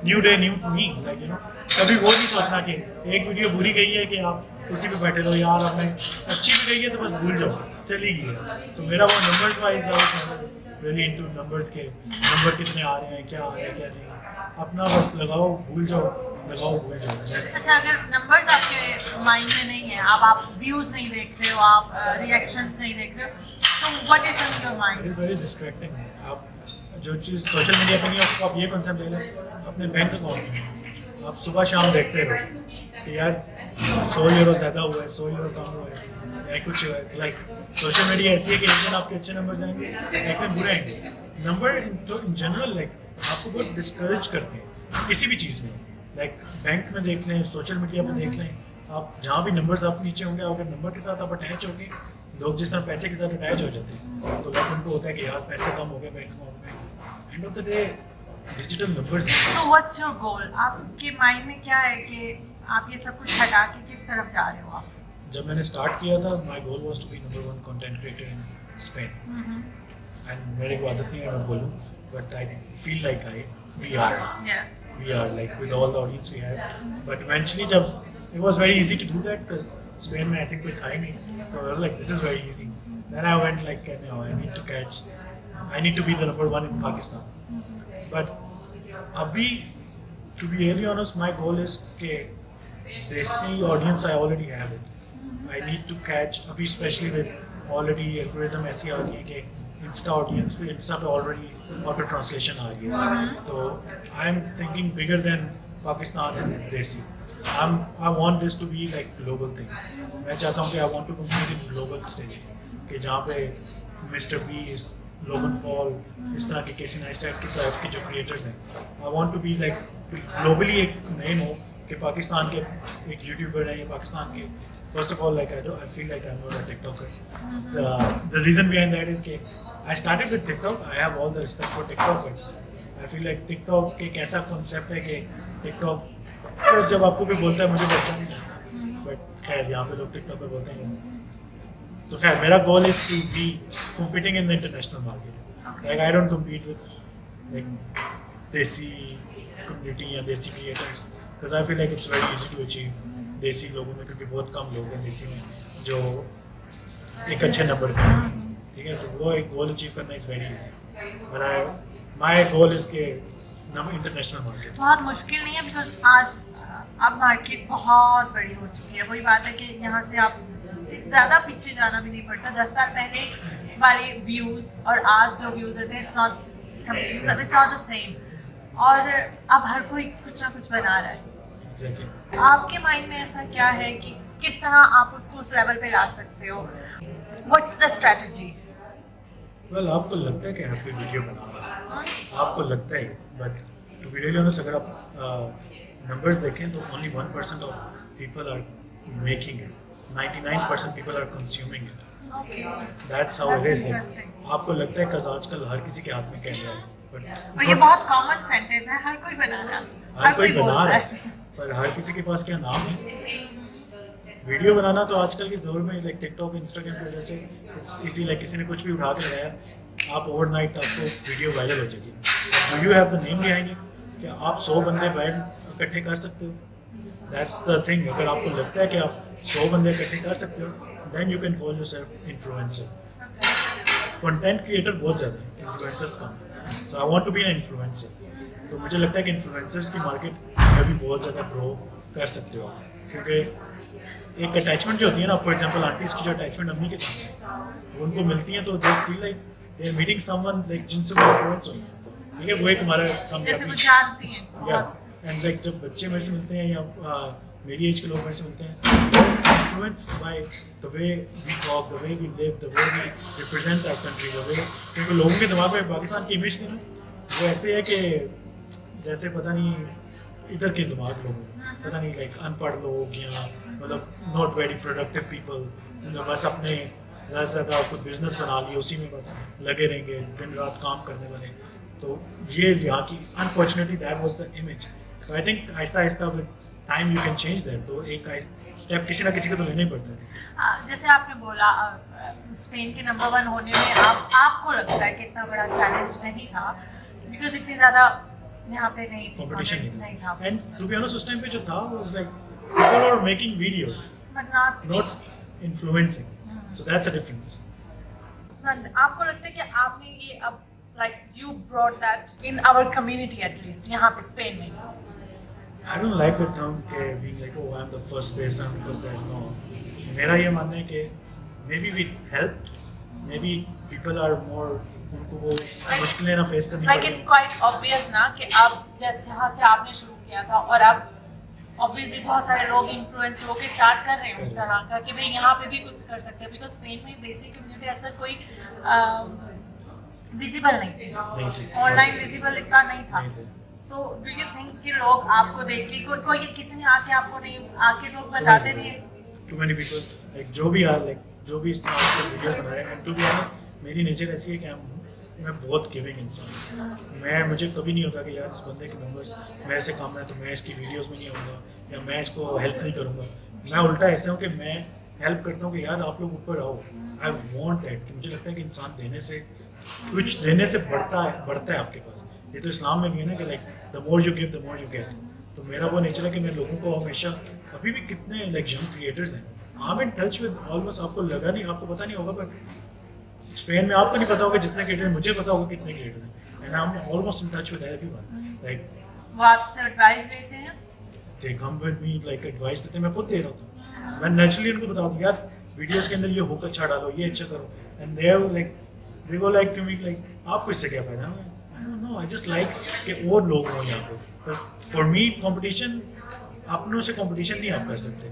new me, like you know. कभी वो नहीं सोचना कि एक वीडियो बुरी गई है कि आप उसी पे बैठे रहो, यार अब मैं अच्छी भी गई है तो बस भूल जाओ, चली गई है। तो मेरा वो numbers wise really into numbers के, नंबर कितने आ रहे हैं, क्या आ रहा है, क्या नहीं, अपना बस लगाओ भूल जाओ, लगाओ भूल जाओ। अच्छा, अगर नंबर्स आपके माइंड में नहीं है, अब आप व्यूज नहीं देख रहे हो, आप रिएक्शंस नहीं देख रहे हो, तो what is in your it mind? Is very distracting. आप जो चीज़ सोशल मीडिया पे नहीं है उसको आप ये कॉन्सेप्ट ले लें अपने बैंक अकाउंट में। आप सुबह शाम देखते रहो कि यार 100 यूरो ज़्यादा हुआ है, 100 यूरो कम हुआ है, या कुछ लाइक सोशल मीडिया ऐसी है कि एक दिन आपके अच्छे नंबर आएंगे, एक दिन बुरे आएंगे। नंबर तो इन जनरल लाइक आपको बहुत डिस्करेज करते हैं किसी भी चीज़ में, लाइक बैंक में देख लें, सोशल मीडिया पर देख लें, आप जहाँ भी नंबर्स आप नीचे होंगे, अगर नंबर के साथ आप अटैच होंगे, लोग जिस तरह पैसे के साथ अटैच हो जाते हैं, तो वक्त उनको होता है कि यार पैसे कम हो गए बैंक अकाउंट में। End of the day digital numbers. So what's your goal? आपके माइंड में क्या है कि आप ये सब कुछ हटा के किस तरफ जा रहे हो आप? जब मैंने स्टार्ट किया था, my goal was to be number 1 content creator in Spain, एंड मेरे को आदत नहीं है मैं बोलूँ, but I feel like we are like with all the audience we have, but eventually जब it was very easy to do that because Spain में I think कोई था ही नहीं, so I was like this is very easy. Then I went like no, I need to catch I need to be the number one in Pakistan. But abhi, to be really honest, my goal is ke desi audience I already have it. I need to catch abhi, especially with already algorithm ऐसी आ गई है कि Insta audience पे Insta पे already auto translation आ रही है. तो I'm thinking bigger than Pakistan and desi. I want this to be like global thing. मैं चाहता हूँ कि I want to compete in global stages. कि जहाँ पे Mr. Beast, Logan Paul, इस तरह के Casey Neistat की टाइप के जो creators हैं, I want to be like globally एक name हो कि पाकिस्तान के एक YouTuber है या पाकिस्तान के. First of all, like I feel like I'm not a TikToker. The reason behind that is कि I started with TikTok. I have all the respect for TikTok, but I feel like TikTok एक ऐसा concept है कि TikTok जब आपको भी बोलता है मुझे अच्छा नहीं लगता, बट खैर यहाँ पे लोग टिकटॉक पे बोलते हैं. तो खैर मेरा goal is to be competing in the international market. Like I don't compete with like desi community या desi creators, because I feel like it's very easy to achieve desi लोगों में, क्योंकि बहुत कम लोग हैं देसी में जो एक अच्छे नंबर पे हैं. ठीक है, तो वो एक गोल अचीव करना is very easy. But my goal is के इंटरनेशनल मार्केट. बहुत मुश्किल नहीं है, बिकॉज आज अब मार्केट बहुत बड़ी हो चुकी है. वही बात है कि यहाँ से आप ज़्यादा पीछे जाना भी नहीं पड़ता. 10 साल पहले वाले व्यूज़ और आज जो व्यूज़ होते हैं इट्स नॉट द सेम. और अब हर कोई कुछ ना कुछ बना रहा है. Exactly. आपके माइंड में ऐसा क्या है कि किस तरह आप उसको उस लेवल पे ला सकते हो? What's the strategy? वेल आपको लगता है कि हैप्पी वीडियो बना रहा है, आपको लगता है, but to be really honest अगर आप नंबर्स देखें तो only 1% of people are making it, 99% people are consuming it. That's how it is. आपको लगता है कि आजकल हर किसी के हाथ में कैमरा है, और ये बहुत कॉमन सेंटेंस है, हर कोई बना रहा है, हर कोई बना बोलता रहा है, पर हर किसी के पास क्या नाम है. वीडियो बनाना तो आजकल के दौर में लाइक टिकटॉक इंस्टाग्राम की वजह से इट्स इजी. लाइक किसी ने कुछ भी उठा के लगाया, आप ओवरनाइट आपको वीडियो वायरल हो जाएगी. Do you have the name behind it? क्या आप 100 बंदे बैंड इकट्ठे कर सकते हो? That's the thing. अगर आपको लगता है कि आप 100 बंदे इकट्ठे कर सकते हो, then you can call yourself influencer. Content creator बहुत ज़्यादा है, इन्फ्लुएंसर्स कम. So I want to be an influencer. तो मुझे लगता है कि इन्फ्लुएंसर्स की मार्केट में भी बहुत ज़्यादा ग्रो कर सकते हो, क्योंकि एक अटैचमेंट जो होती है ना, फॉर एग्जांपल आंटीज़ की जो अटैचमेंट अम्मी के साथ है, वो उनको मिलती है तो they feel like they are meeting someone like जिनसे वो इन्फ्लुएंस हो. ठीक है, वो एक हमारा जैसे वो जानती हैं. एंड लाइक जब बच्चे मेरे से मिलते हैं या मेरी एज के लोग मेरे से मिलते हैं, influenced by the way we talk, the way we live, the way we represent our country, the way. क्योंकि लोगों के दिमाग में पाकिस्तान की इमेज थी वो ऐसे है कि जैसे पता नहीं इधर के दिमाग लोग पता नहीं लाइक अनपढ़ लोग या मतलब नॉट वेरी प्रोडक्टिव पीपल, बस अपने ज़्यादा से ज़्यादा कुछ बिजनेस बना लिए उसी में बस लगे रहेंगे, दिन रात काम करने वाले. तो ये यहाँ की unfortunately that was the image. तो I think Aahista Aahista with time you can change that. तो एक स्टेप किसी ना किसी को तो लेना ही पड़ता है. जैसे आपने बोला स्पेन के नंबर 1 होने में आपको लगता है कि इतना बड़ा चैलेंज नहीं था, बिकॉज इतनी ज़्यादा यहाँ पे नहीं थी, कंपटीशन नहीं था. एंड टू बी ऑनेस्ट उस टाइम पे जो था was like people are making videos but not influencing. So that's a difference. आपको लगता है कि आपने ये अब like you brought that in our community at least यहाँ पे स्पेन में? I don't like the term के being like oh I'm the first this, I'm the first that. No, मेरा ये मानना है कि maybe we helped, maybe people are more उनको वो मुश्किलें ना फेस करनी like it's quite obvious ना कि अब जहाँ से आपने शुरू किया था और अब obviously बहुत सारे लोग इन्फ्लुएंस होकर स्टार्ट कर रहे हैं उस तरह का कि भाई यहाँ पे भी कुछ कर सकते हैं, बिकॉज स्पेन में देसी कम्युनिटी ऐसा कोई विजिबल नहीं थी, ऑनलाइन विजिबल इतना नहीं था. तो डू यू थिंक कि लोग आपको देख के कोई किसी ने आके आपको नहीं आके लोग बताते नहीं? Too many people like जो भी यार like जो भी इस तरह के वीडियोस बना रहे हैं, and to be honest मेरी नेचर ऐसी है कि मैं बहुत गिविंग इंसान हूँ. मुझे कभी नहीं होता कि यार इस बंदे के नंबर्स मेरे से कम है तो मैं इसकी वीडियोस में नहीं आऊँगा या मैं इसको हेल्प नहीं करूँगा. मैं उल्टा ऐसा हूँ कि मैं हेल्प करता हूँ कि यार आप लोग ऊपर आओ. आई वॉन्ट दैट कि मुझे लगता है कि इंसान देने से कुछ देने से बढ़ता है आपके पास. ये तो इस्लाम में भी है ना कि like the more you give the more you get. तो मेरा वो नेचर है कि मैं लोगों को हमेशा अभी भी कितने लाइक यंग क्रिएटर्स हैं आई am in touch with almost. आपको लगा नहीं, आपको पता नहीं होगा, पर स्पेन में आपको नहीं पता होगा जितने क्रिएटर हैं, मुझे पता होगा कितने क्रिएटर हैं, and I am almost in touch with everyone. Like वो आपसे एडवाइस लेते हैं? They come with me, like advice देते हैं, मैं खुद दे रहा हूँ। मैं नेचुरली उनको बताता हूँ यार वीडियोस के अंदर ये हुक अच्छा डालो, ये अच्छा करो, and they go like to me like आपको इससे क्या फायदा है? नो, आई जस्ट लाइक कि और लोग हों यहाँ पे। फॉर मी कंपटीशन, अपनों से कंपटीशन नहीं आप कर सकते।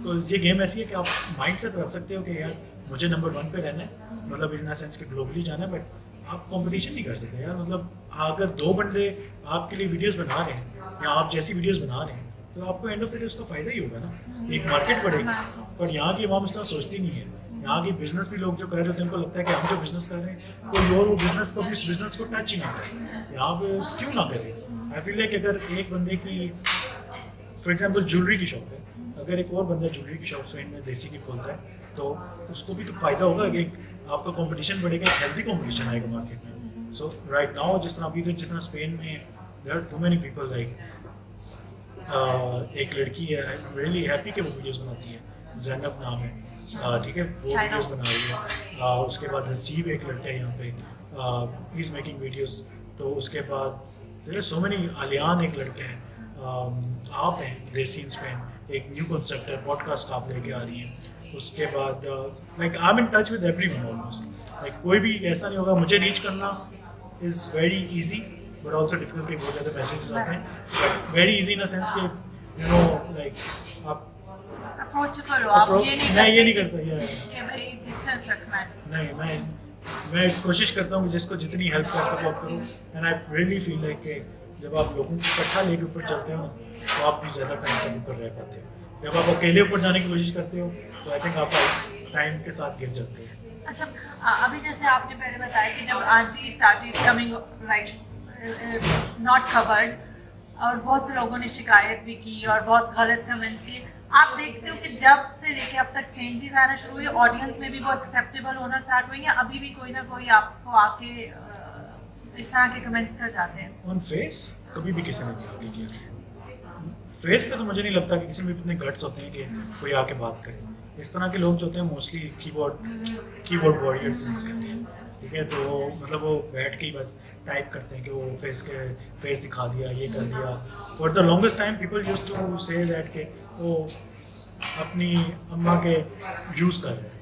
तो ये गेम ऐसी है कि आप माइंड सेट रख सकते हो कि यार मुझे नंबर 1 पे रहना है, मतलब इन सेंस कि ग्लोबली जाना है, बट आप कंपटीशन नहीं कर सकते यार। मतलब अगर 2 बंदे आपके लिए वीडियोस बना रहे हैं या आप जैसी वीडियोस बना रहे हैं, तो आपको एंड ऑफ द डे उसका फ़ायदा ही होगा ना, एक मार्केट बढ़ेगी। पर यहाँ की आवाम इस तरह सोचती नहीं है। यहाँ की बिजनेस भी लोग जो कर रहे होते हैं उनको लगता है कि हम जो बिजनेस कर रहे हैं कोई और वो बिजनेस को भी उस बिजनेस को टच ही ना करे, यहाँ पे क्यों ना करे। आई फील लाइक अगर एक बंदे की फॉर एग्जाम्पल ज्वेलरी की शॉप है, अगर एक और बंदा ज्वेलरी की शॉप स्पेन में देसी की खोलता है तो उसको भी तो फ़ायदा होगा, एक आपका कंपटीशन बढ़ेगा, एक हेल्दी कंपटीशन आएगा मार्केट में। सो राइट नाउ जिस तरह अभी जिस तरह स्पेन में there are too many people, like एक लड़की है, आई एम रियली हैप्पी कि वो वीडियोस बनाती है, जैनब नाम है, ठीक है, वो वीडियोस बना रही है। उसके बाद नसीब एक लड़का है यहाँ पे, ही इज़ मेकिंग वीडियोस। तो उसके बाद there are so many, Aliyan एक लड़का है, आप हैं देसी इन स्पेन, एक न्यू कॉन्सेप्ट है, पॉडकास्ट आप लेके आ रही हैं। उसके बाद like I am in touch with everyone almost, like कोई भी ऐसा नहीं होगा। मुझे रीच करना is very easy but also difficult, कि बहुत ज़्यादा मैसेजेस आते हैं, but very easy in a sense कि यू नो लाइक आप अप्रोचेबल हो, आप ये नहीं मैं ये नहीं करते करता कि भाई डिस्टेंस रखना है। नहीं, मैं कोशिश करता हूँ कि जिसको जितनी हेल्प कर सको आप करो, and I really feel like कि जब आप लोगों को इकट्ठा लेके ऊपर चलते हो तो आप भी ज़्यादा टाइम तक ऊपर रह पाते हो। जब आप अकेले ऊपर जाने की कोशिश करते हो तो आई थिंक आप टाइम के साथ गिर जाते हो। अच्छा, अभी जैसे आपने पहले बताया कि जब aunty started coming like not covered, और बहुत से लोगों ने शिकायत भी की और बहुत गलत कमेंट्स किए, आप देखते हो कि जब से लेके अब तक चेंजेस आना शुरू हुए, ऑडियंस में भी बहुत एक्सेप्टेबल होना स्टार्ट हुई, या अभी भी कोई ना कोई आपको आके इस तरह के कमेंट्स कर जाते हैं? ऑन फेस कभी भी किसी ने नहीं आगे किया। फेस पे तो मुझे नहीं लगता कि किसी में इतने गट्स होते हैं कि कोई आके बात करे। इस तरह के लोग जो होते हैं मोस्टली कीबोर्ड वॉरियर्स कहते हैं, ठीक है, तो मतलब वो बैठ के ही बस टाइप करते हैं कि वो फेस दिखा दिया, ये कर दिया। For the longest time people used to say that के वो अपनी अम्मा के यूज़ कर रहे हैं,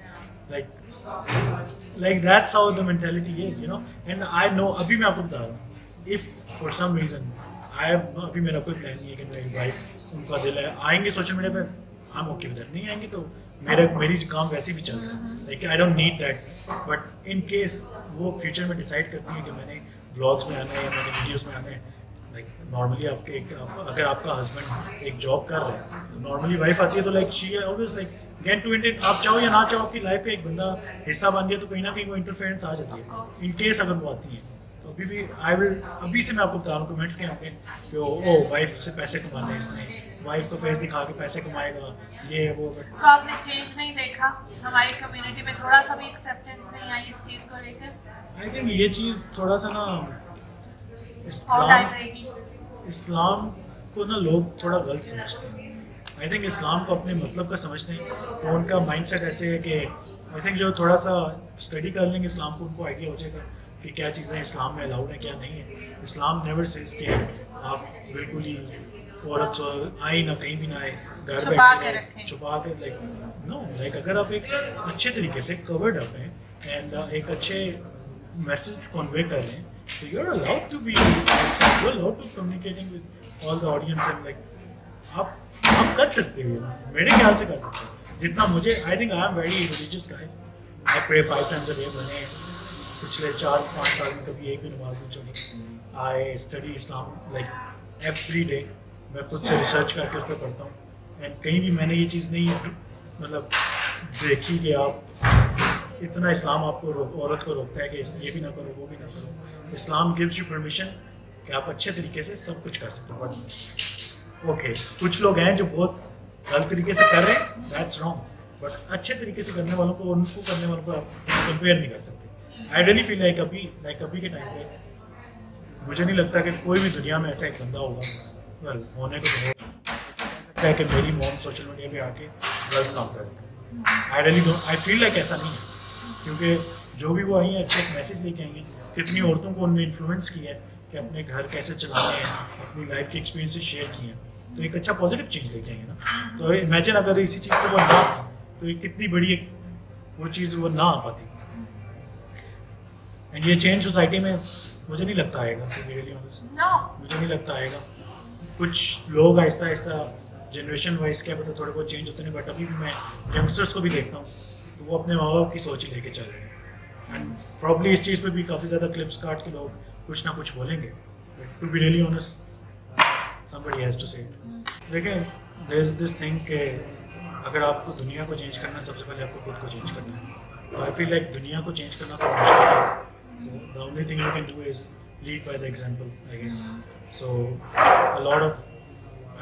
like that's how the mentality is, you know. And I know, अभी मैं आपको बता रहा हूँ, if for some reason I have, अभी मेरा कोई प्लान नहीं है कि मेरी वाइफ, उनका दिल है आएंगे सोशल मीडिया पे, हम ओके विद दैट, नहीं आएंगे तो मेरी काम वैसे भी चल रहा है, like I don't need that. But in case वो फ्यूचर में डिसाइड करती है कि मैंने व्लॉग्स में आना है या मैंने वीडियोस में आना है, लाइक नॉर्मली अगर आपका हस्बैंड एक जॉब कर रहा है, नॉर्मली वाइफ आती है तो like she always like get to इंट, आप चाहो या ना चाहो आपकी लाइफ का एक बंदा हिस्सा बन गया तो कहीं ना कहीं वो इंटरफेरेंस आ जाती है। इन केस अगर वो आती है तो अभी भी अभी से मैं आपको बता रहा हूँ कमेंट्स के यहाँ पे कि ओ वाइफ से पैसे कमाने, इसने वाइफ को फेस दिखा के पैसे कमाएगा, ये वो। तो आपने चेंज नहीं देखा हमारी कम्युनिटी में? थोड़ा सा भी एक्सेप्टेंस नहीं आई इस चीज़ को लेकर? आई थिंक ये चीज़ थोड़ा सा ना और टाइम रहेगी। इस्लाम को ना लोग थोड़ा गलत समझते हैं। आई थिंक इस्लाम को अपने मतलब का समझते हैं, तो उनका माइंडसेट ऐसे है कि आई थिंक जो थोड़ा सा स्टडी कर लेंगे इस्लाम को, उनको आइडिया हो जाएगा कि क्या चीज़ें इस्लाम में अलाउड है क्या नहीं है। इस्लाम नेवर सेज कि आप बिल्कुल ही औरत आए ना कहीं भी ना आए, घर छुपा के बैठे रखें। छुपा के, लाइक नो, लाइक अगर आप एक अच्छे तरीके से कवर्ड अप हैं एंड एक अच्छे मैसेज कन्वे कर रहे हैं तो you are allowed to be, you are allowed to communicating with all the audience and like आप कर सकते हो, मेरे ख्याल से कर सकते हो जितना मुझे। I think I am very religious guy, I pray 5 times a day। मैंने पिछले 4-5 साल में कभी एक भी नमाज नहीं छोड़ी। I study Islam like every day, मैं खुद से रिसर्च करके उस पर पढ़ता हूँ एंड कहीं भी मैंने ये चीज़ नहीं मतलब देखी कि आप इतना इस्लाम आपको औरत को रोकता है कि ये भी ना करो वो भी ना करो। इस्लाम गिव्स यू परमिशन कि आप अच्छे तरीके से सब कुछ कर सकते हो। बट ओके, कुछ लोग हैं जो बहुत गलत तरीके से कर रहे हैं, दैट्स रॉन्ग, बट अच्छे तरीके से करने वालों को उनको करने वालों को आप कंपेयर नहीं कर सकते। आई रियली फील लाइक अभी के टाइम पे मुझे नहीं लगता कि कोई भी दुनिया में ऐसा एक बंदा होगा, वेल होने को तो हो है कि मेरी मॉम सोशल मीडिया पे आके गलत काम करे। I really don't, I feel like ऐसा नहीं है, क्योंकि जो भी वो आई हैं अच्छे मैसेज लेके आई हैं, कितनी औरतों को उन्होंने इन्फ्लुएंस किया है कि अपने घर कैसे चलाने हैं, अपनी लाइफ के एक्सपीरियंसेस शेयर किए हैं, तो एक अच्छा पॉजिटिव चेंज लेके आएंगे ना। तो इमेजिन अगर इसी चीज़ से वो ना, तो ये कितनी बड़ी एक वो चीज़ वो ना आ पाती। एंड ये चेंज सोसाइटी में मुझे नहीं लगता आएगा, to be really honest। No मुझे नहीं लगता आएगा। कुछ लोग आहिस्ता आहिस्ता जनरेशन वाइज क्या पता थोड़े बहुत चेंज होते हैं, बट अभी भी मैं यंगस्टर्स को भी देखता हूँ तो वो अपने माँ बाप की सोच ही लेके चल रहे हैं। एंड प्रॉब्ली इस चीज़ पे भी काफ़ी ज़्यादा क्लिप्स काट के लोग कुछ ना कुछ बोलेंगे, but to be really honest somebody has to say it। लेकिन there is this thing कि अगर आपको दुनिया को चेंज करना है, सबसे पहले आपको खुद को चेंज करना है। तो आई फील लाइक दुनिया को चेंज करना तो मुश्किल है, the only thing you can do is lead by the example, I guess. So a lot of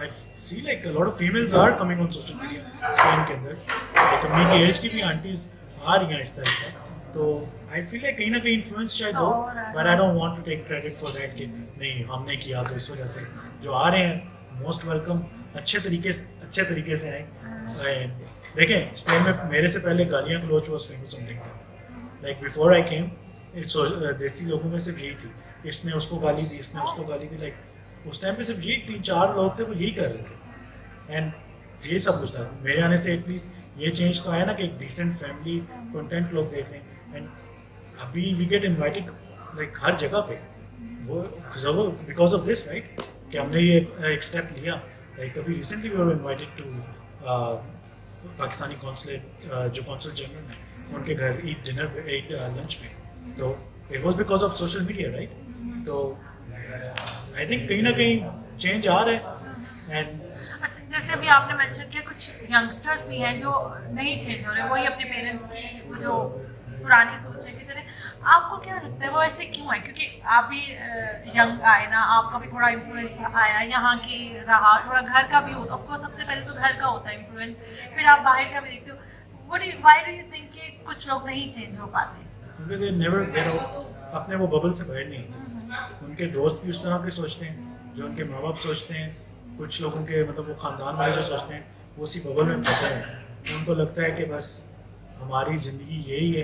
I see like a lot of females are coming on social media Spain के अंदर, like अपनी की as की भी aunties आ रही हैं आहिस्ता आहिस्ता। तो आई feel like कहीं ना कहीं इन्फ्लुएंस शायद हो, but I don't want to take credit for that कि नहीं हमने किया तो इस वजह से। जो आ रहे हैं मोस्ट वेलकम, अच्छे तरीके से आए। देखें स्पेन में मेरे से पहले गालियाँ गलोच was famous on TikTok, like before I came देसी लोगों में सिर्फ यही थी, इसने उसको गाली दी, इसने उसको गाली दी, लाइक उस टाइम पे सिर्फ यही 3-4 लोग थे वो यही कर रहे थे। एंड ये सब कुछ था। मेरे आने से एटलीस्ट ये चेंज तो आया ना कि एक डिसेंट फैमिली कंटेंट लोग देख रहे हैं। एंड अभी वी गेट इन्वाइटेड लाइक हर जगह पे, वो बिकॉज ऑफ दिस राइट, कि हमने ये एक स्टेप लिया। लाइक अभी recently we were invited to Pakistani consulate, जो कॉन्सल जनरल है उनके घर ईट डिनर पे, ईट लंच पे, तो it was because of social media right. तो आई थिंक कहीं ना कहीं चेंज आ रहा है। एंड अच्छा, जैसे अभी आपने मेंशन किया कुछ यंगस्टर्स भी हैं जो नहीं चेंज हो रहे, वही अपने पेरेंट्स की वो जो पुरानी सोच है कि चले, आपको क्या लगता है वो ऐसे क्यों है? क्योंकि आप भी यंग आए ना, आपका भी थोड़ा इन्फ्लुएंस आया, यहाँ की रहा, थोड़ा घर का भी होता, ऑफकोर्स सबसे पहले तो घर का होता है इन्फ्लुएंस, फिर आप बाहर का भी देखते हो। व्हाई डू यू थिंक कि कुछ लोग नहीं चेंज हो पाते? क्योंकि दे नेवर गेट आउट, अपने वो बबल से बाहर नहीं होते। उनके दोस्त भी उस तरह के सोचते हैं जो उनके माँ बाप सोचते हैं, कुछ लोगों के मतलब वो ख़ानदान वाले जो सोचते हैं वो उसी बबल में फंसे हैं। उनको लगता है कि बस हमारी ज़िंदगी यही है,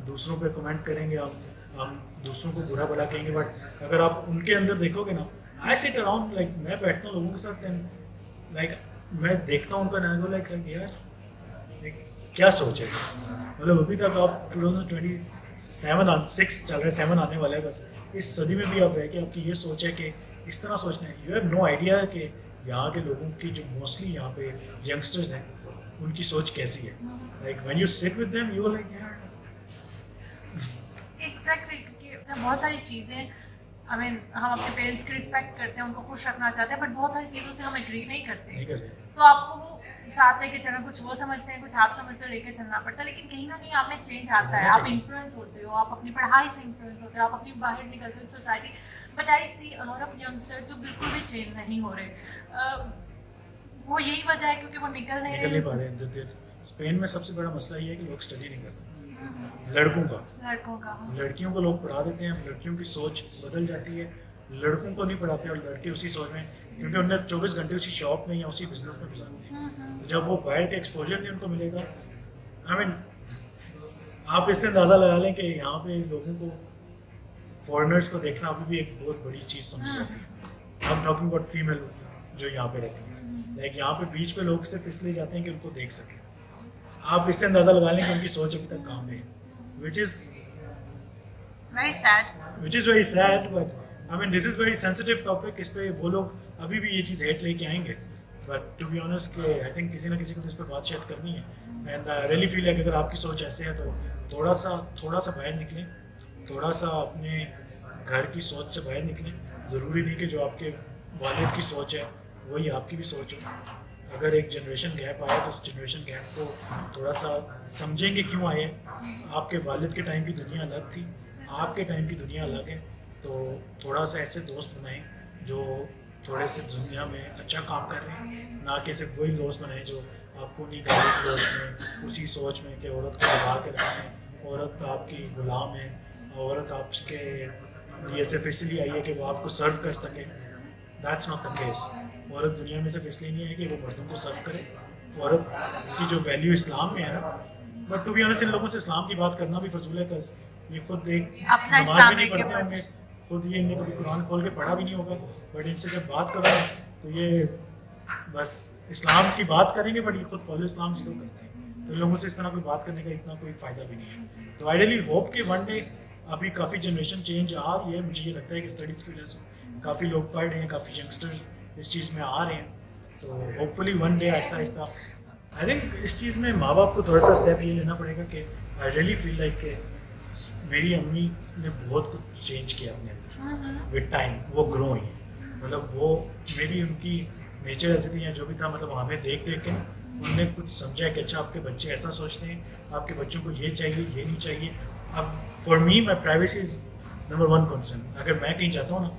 दूसरों पे कमेंट करेंगे, हम दूसरों को बुरा भला कहेंगे। बट अगर आप उनके अंदर देखोगे ना, आई सिट अराउंड लाइक मैं बैठता हूँ लोगों के साथ एंड लाइक मैं देखता हूँ उनका नाम, लाइक यार क्या सोच है। मतलब अभी तक आप 2027 चल रहे, 7 आने वाला है, बस इस सदी में भी आप रह के आपकी ये सोच है कि इस तरह सोचना है। यू हैव नो आइडिया कि यहाँ के लोगों की जो मोस्टली यहाँ पे यंगस्टर्स हैं उनकी सोच कैसी है। Like when you sit with them you like यार एग्जैक्टली, क्योंकि बहुत सारी चीज़ें आई मीन हम अपने पेरेंट्स की रिस्पेक्ट करते हैं, उनको खुश रखना चाहते हैं, बट बहुत सारी चीज़ों से हम एग्री नहीं करते। नहीं करते। तो आपको वो साथ लेके चलना, कुछ वो समझते हैं, कुछ आप समझते हो, लेके चलना पड़ता है। लेकिन कहीं ना कहीं आप में चेंज आता है, आप इन्फ्लुएंस होते हो, आप अपनी पढ़ाई से इन्फ्लुएंस होते हो, आप अपनी बाहर निकलते हो society. But I see a lot of youngsters जो बिल्कुल भी चेंज नहीं हो रहे। वो यही वजह है क्योंकि वो निकल नहीं पा रहे हैं। स्पेन में सबसे बड़ा मसला ये है कि लोग स्टडी नहीं करते, लड़कों का। लड़कियों को लोग पढ़ा देते हैं, लड़कियों की सोच बदल जाती है, लड़कों को नहीं पढ़ाते और लड़के उसी सोच में, क्योंकि उन्हें 24 घंटे उसी शॉप में या उसी बिजनेस में गुजारते हैं। तो जब वो बाहर का एक्सपोजर नहीं उनको मिलेगा, आई मीन आप इससे अंदाज़ा लगा लें कि यहाँ पे लोगों को फॉरेनर्स को देखना अभी भी एक बहुत बड़ी चीज़ समझी जाती है। आई एम टॉकिंग अबाउट फीमेल जो यहाँ पे रहती हैं, लाइक यहाँ पे बीच पे लोग सिर्फ इसलिए जाते हैं कि उनको देख सकें। आप इससे अंदाज़ा लगा लें कि उनकी सोच अभी तक कहाँ पे है, which is very sad, but I mean this is very sensitive topic। इस पे वो लोग अभी भी ये चीज़ हेट लेके आएंगे, but to be honest कि I think किसी ना किसी को तो इस पर बात शायद करनी है। and I really feel like अगर आपकी सोच ऐसे है तो थोड़ा सा बाहर निकलें, थोड़ा सा अपने घर की सोच से बाहर निकलें। ज़रूरी नहीं कि जो आपके वालिद की सोच है वही आपकी भी सोच हो। अगर एक जनरेशन गैप आया तो उस जनरेशन गैप को थोड़ा सा समझेंगे क्यों आए। आपके वालिद के टाइम की दुनिया अलग थी, आपके टाइम की दुनिया अलग है। तो थोड़ा सा ऐसे दोस्त बनाएं जो थोड़े से दुनिया में अच्छा काम कर रहे हैं, ना कि सिर्फ वही दोस्त बनाएं जो आपको नहीं कर रहे दोस्त में, उसी सोच में कि औरत को दबा के रखें, औरत आपकी गुलाम है, औरत आपके लिए सिर्फ इसलिए आई है कि वो आपको सर्व कर सके। That's not the case. औरत दुनिया में सिर्फ इसलिए नहीं है कि वो मर्दों को सर्व करे। औरत की जो वैल्यू इस्लाम में है ना, बट टू बी ऑनेस्ट इन लोगों से इस्लाम की बात करना भी फजूल है, ये खुद एक अपना नमाज इस्लाम भी नहीं लेके पढ़ते होंगे, खुद ये इनने कभी कुरान खोल के पढ़ा भी नहीं होगा, बट इनसे जब बात करो तो ये बस इस्लाम की बात करेंगे, बट ये खुद फॉलो इस्लाम से क्यों करते हैं, तो लोगों से इस तरह कोई बात करने का इतना कोई फ़ायदा भी नहीं है। तो आई रियली होप कि वन डे, अभी काफ़ी जनरेशन चेंज आ रही है, मुझे ये लगता है कि स्टडीज़ की वजह से काफ़ी लोग पढ़ रहे हैं, काफ़ी यंगस्टर्स इस चीज़ में आ रहे हैं, तो hopefully one day Aahista Aahista I think इस चीज़ में माँ बाप को थोड़ा सा स्टेप ये लेना पड़ेगा कि आई रियली फील लाइक कि मेरी अम्मी ने बहुत कुछ चेंज किया अपने अंदर विद टाइम, वो ग्रो हुई है, मतलब वो मेरी उनकी नेचर ऐसी थी या जो भी था, मतलब हमें देख देख के उनने कुछ समझा कि अच्छा आपके बच्चे ऐसा सोचते हैं, आपके बच्चों को ये चाहिए ये नहीं चाहिए। अब for me my privacy is number 1 concern. अगर मैं कहीं जाता हूँ ना,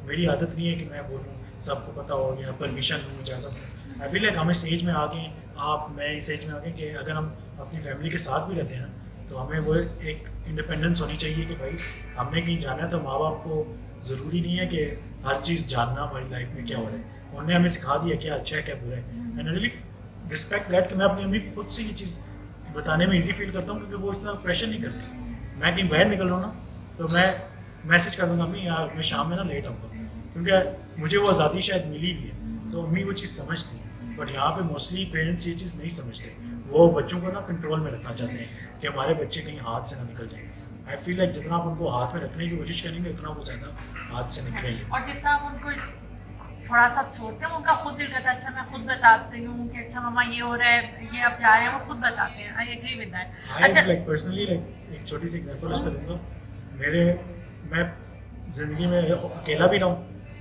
मेरी आदत नहीं है कि मैं बोलूँ सबको पता हो या परमिशन लूँ इजाज़त लूँ। आई फील लाइक हम इस एज में आ गए, मैं इस एज में आ गए कि अगर हम अपनी फैमिली के साथ भी रहते हैं ना, तो हमें वो एक इंडिपेंडेंस होनी चाहिए कि भाई हमने कहीं जाना है तो माँ बाप को ज़रूरी नहीं है कि हर चीज़ जानना हमारी लाइफ में क्या हो रहा है, उन्होंने हमें सिखा दिया क्या अच्छा है क्या बुरा है। And I really respect that कि मैं अपनी अम्मी को खुद से ये चीज़ बताने में इजी फील करता हूँ, क्योंकि वो इतना प्रेशर नहीं करती। मैं कहीं बाहर निकल रहा हूँ ना, तो मैं मैसेज कर दूँगा अम्मी यार मैं शाम में ना लेट आऊँगा, क्योंकि मुझे वो आज़ादी शायद मिली भी है, तो अम्मी वो चीज़ समझती है। बट यहाँ पे मोस्टली पेरेंट्स ये चीज़ नहीं समझते, वो बच्चों को ना कंट्रोल में रखना चाहते हैं कि हमारे बच्चे कहीं हाथ से ना निकल जाएँ। आई फील लाइक जितना आप उनको हाथ में रखने की कोशिश करेंगे उतना वो ज़्यादा हाथ से निकलेंगे। और जितना आप उनको थोड़ा सा छोड़ते हैं, उनका खुद दिल करता है अच्छा मैं खुद बताती हूँ कि अच्छा मम्मा ये हो रहा है, ये अब जा रहे हैं, वो खुद बताते हैं। I agree with that. अच्छा लाइक पर्सनली लाइक एक छोटी सी एग्जांपल उस पर दूंगा। मैं ज़िंदगी में अकेला भी रहा हूँ,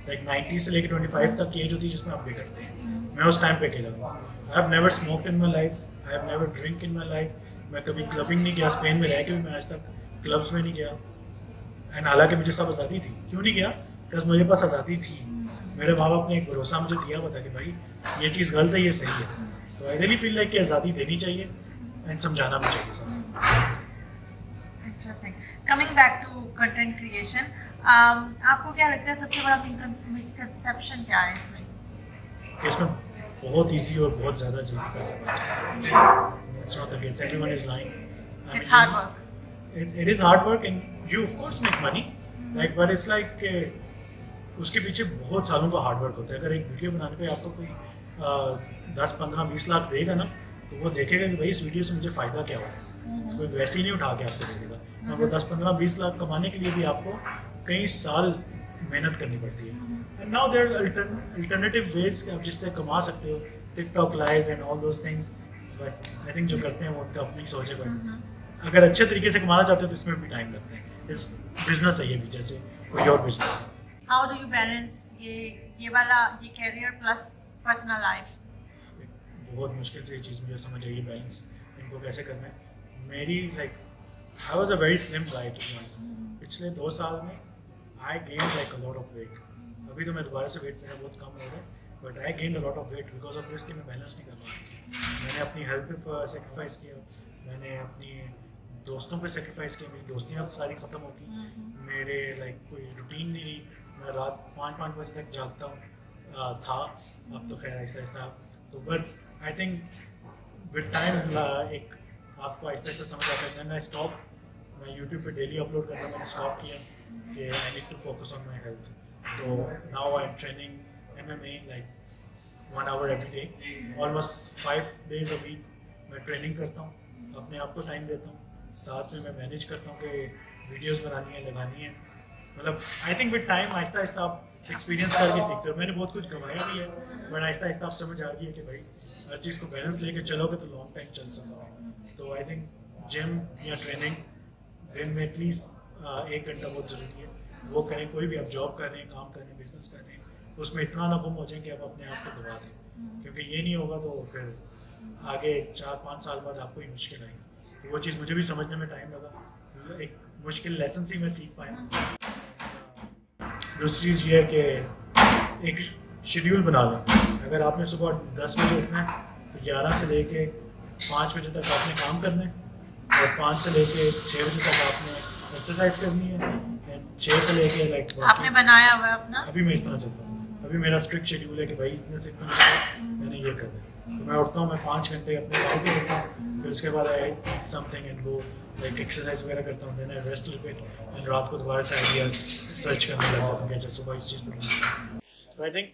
लाइक 90 से लेकर 25 तक की एज होती है जिसमें आप बिगड़ते हैं, मैं उस टाइम पे अकेला हूँ। I have never smoked in my life, I have never drink in my life, मैं कभी क्लबिंग नहीं गया, स्पेन में रह के भी मैं आज तक क्लब्स में नहीं गया। एंड हालांकि मुझे सब आज़ादी थी, क्यों नहीं गया? बिकॉज मेरे पास आज़ादी थी, मेरे माँ बाप ने एक भरोसा मुझे दिया बता कि भाई ये चीज़ गलत है ये सही है। तो आई रियली फील लाइक कि आज़ादी देनी चाहिए एंड समझाना भी चाहिए सब। Interesting. Coming back to content creation, आपको क्या लगता है सबसे बड़ा मिसकंसेप्शन क्या है इसमें? कि इसमें बहुत ईजी और बहुत ज़्यादा जल्दी पैसा बन it's not the case, anyone is lying, it's hard work. it is hard work and you of course make money, like but it's like उसके पीछे बहुत सालों का हार्ड वर्क होता है। अगर एक वीडियो बनाने पे आपको कोई 10, 15, 20 लाख देगा ना, तो वो देखेगा कि भाई इस वीडियो से मुझे फ़ायदा क्या हुआ, कोई वैसे ही नहीं उठा के आपको दे देगा। आपको 10, 15, 20 लाख कमाने के लिए भी आपको कई साल मेहनत करनी पड़ती है। And now there alternative ways कि आप जिससे कमा सकते हो, TikTok live and all those things, but I think जो करते हैं वो उनका अपनी सोच है। बट अगर अच्छे तरीके से कमाना चाहते हो तो इसमें भी टाइम लगता है। इस बिजनेस है ये भी, जैसे कोई और बिजनेस है। हाउ डू यू बैलेंस ये वाला ये कैरियर प्लस पर्सनल लाइफ? बहुत मुश्किल से ये चीज़ मुझे समझ आई है, बैलेंस इनको कैसे करना है। मेरी like I was a very slim guy to be honest. पिछले 2 साल में I gain like a lot of weight. अभी तो मैं दोबारा से वेट मेरा बहुत कम हो रहा है, but I gain a lot of weight because of this कि मैं बैलेंस नहीं कर पा। मैंने अपनी हेल्थ पे सेक्रीफाइस किया, मैंने अपनी दोस्तों पे सेक्रीफाइस किया, मेरी दोस्तियाँ तो सारी ख़त्म हो गई, मेरे लाइक कोई रूटीन नहीं रही, मैं रात 5-5 बजे तक जागता हूँ था। अब तो खैर आहिस्ता आहिस्ता तो, but I think with time एक आपको आहिस्ता आहिस्ता समझ आता है। मैं स्टॉप, मैं यूट्यूब पे डेली अपलोड करना मैंने स्टॉप किया कि I need to focus on my health. तो now I am training MMA like 1 hour every day, almost 5 days a week मैं ट्रेनिंग करता हूँ, अपने आप को टाइम देता हूँ, साथ में मैं मैनेज करता हूँ कि वीडियोस बनानी है लगानी है। मतलब I think with time Aahista Aahista आप एक्सपीरियंस करके सीखते हो। मैंने बहुत कुछ गंवाया भी है, बट आहिस्ता आहिस्ता आप समझ आ रही है कि भाई हर चीज़ को बैलेंस लेके चलोगे तो लॉन्ग टाइम चल सकता है। तो आई थिंक जिम या ट्रेनिंग दिन में एटलीस्ट 1 घंटा बहुत ज़रूरी है, वो करें। कोई भी आप जॉब कर रहे हैं, काम कर रहे हैं, बिजनेस कर रहे हैं, उसमें इतना ना गुम हो जाए कि आप अपने आप को दबा दें, क्योंकि ये नहीं होगा तो फिर आगे 4-5 साल बाद आपको ही मुश्किल आएगी। तो वो चीज़ मुझे भी समझने में टाइम लगा, एक मुश्किल लेसन से मैं सीख पाया। दूसरी चीज़ ये है कि एक शेड्यूल बना लें। अगर आपने सुबह 10 बजे उठना है तो 11 से लेके 5 बजे तक आपने काम करना है, और 5 से लेके 6 बजे तक आपने एक्सरसाइज करनी है, 6 से लेके लाइक आपने बनाया हुआ है अपना? अभी मैं इस तरह चलता हूँ। अभी मेरा स्ट्रिक्ट शेड्यूल है कि भाई इतने से इतना मैंने ये करना है। तो मैं उठता हूँ, मैं 5 घंटे अपने काम पे होता हूँ, फिर उसके बाद I eat something and go like exercise वगैरह करता हूँ, then I rest little bit and रात को दोबारा से आइडियाज सर्च करने लग जाता हूँ कि अच्छा सुबह इस चीज़ पर। तो I think